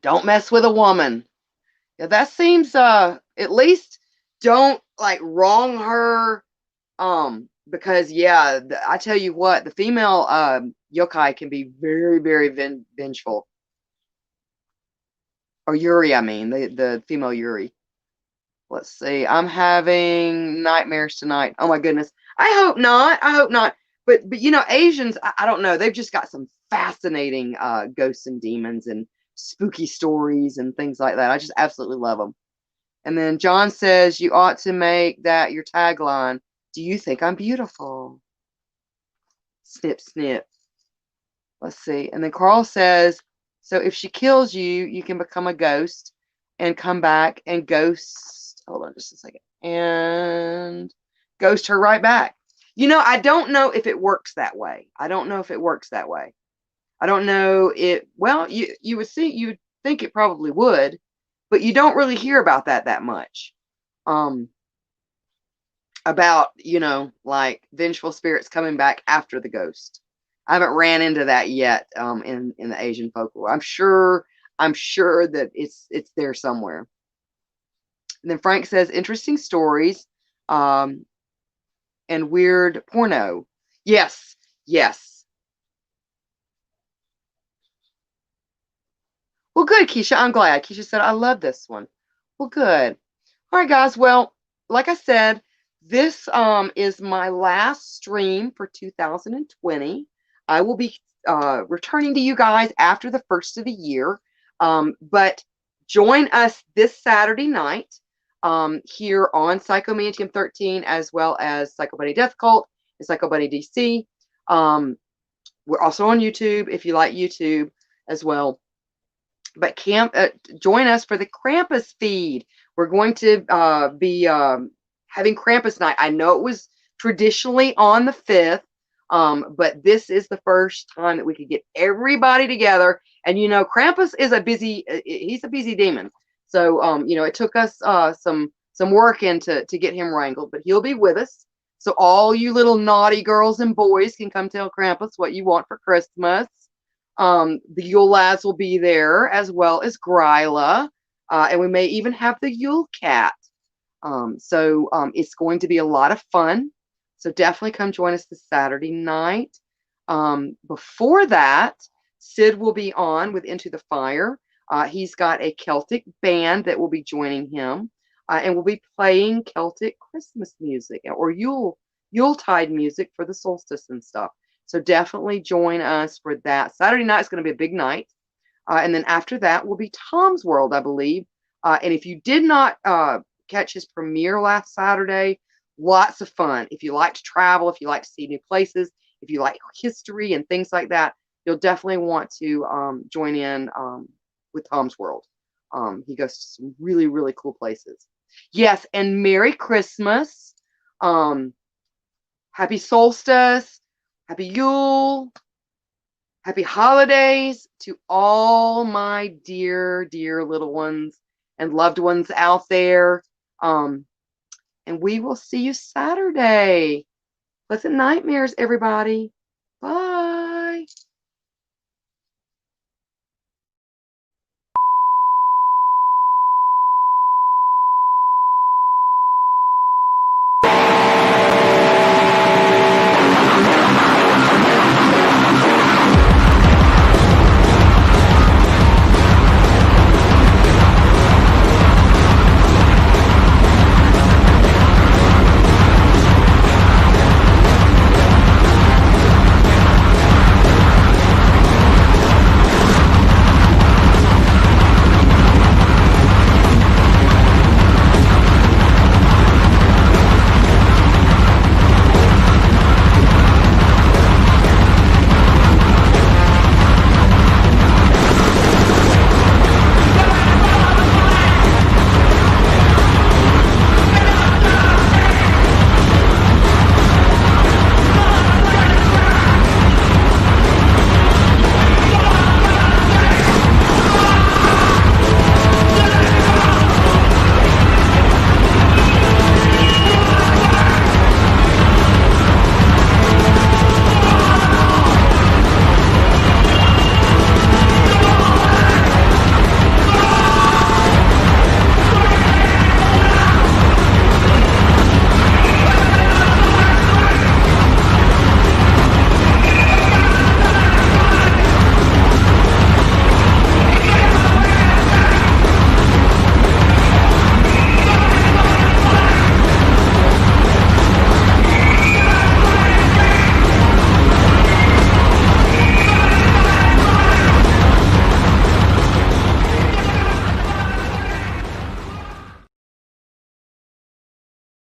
Don't mess with a woman. Yeah, that seems at least don't like wrong her. Because yeah, I tell you what, the female yokai can be very, very vengeful. Or Yuri, I mean, the female Yuri. Let's see. I'm having nightmares tonight. Oh my goodness. I hope not. I hope not. But you know, Asians, I don't know. They've just got some fascinating ghosts and demons and spooky stories and things like that. I just absolutely love them. And then John says you ought to make that your tagline. Do you think I'm beautiful? Snip, snip. Let's see. And then Carl says, so if she kills you, you can become a ghost and come back and ghost. Hold on just a second. And ghost her right back. You know, I don't know if it works that way. I don't know if it works that way. I don't know it. Well, you would see, you would think it probably would, but you don't really hear about that much. About, you know, like vengeful spirits coming back after the ghost. I haven't ran into that yet in the Asian folklore. I'm sure that it's there somewhere. And then Frank says interesting stories um, and weird porno. Yes, yes. Well, good, Keisha. I'm glad. Keisha said I love this one. Well, good. All right, guys. Well, like I said, this is my last stream for 2020. I will be returning to you guys after the first of the year. But join us this Saturday night here on Psychomantium 13, as well as Psycho Bunny Death Cult and Psycho Bunny DC. We're also on YouTube if you like YouTube as well. But join us for the Krampus feed. We're going to be having Krampus night. I know it was traditionally on the 5th, but this is the first time that we could get everybody together. And you know, Krampus is he's a busy demon. So you know, it took us some work to get him wrangled, but he'll be with us. So all you little naughty girls and boys can come tell Krampus what you want for Christmas. The Yule lads will be there, as well as Gryla, and we may even have the Yule cat. So it's going to be a lot of fun. So definitely come join us this Saturday night. Before that, Sid will be on with Into the Fire. He's got a Celtic band that will be joining him, and we'll be playing Celtic Christmas music or Yuletide music for the solstice and stuff. So definitely join us for that. Saturday night is going to be a big night. And then after that will be Tom's World, I believe. And if you did not catch his premiere last Saturday, lots of fun. If you like to travel, if you like to see new places, if you like history and things like that, you'll definitely want to join in with Tom's World. He goes to some really, really cool places. Yes, and Merry Christmas. Happy solstice. Happy Yule. Happy holidays to all my dear, dear little ones and loved ones out there. And we will see you Saturday. Pleasant nightmares, everybody. Bye.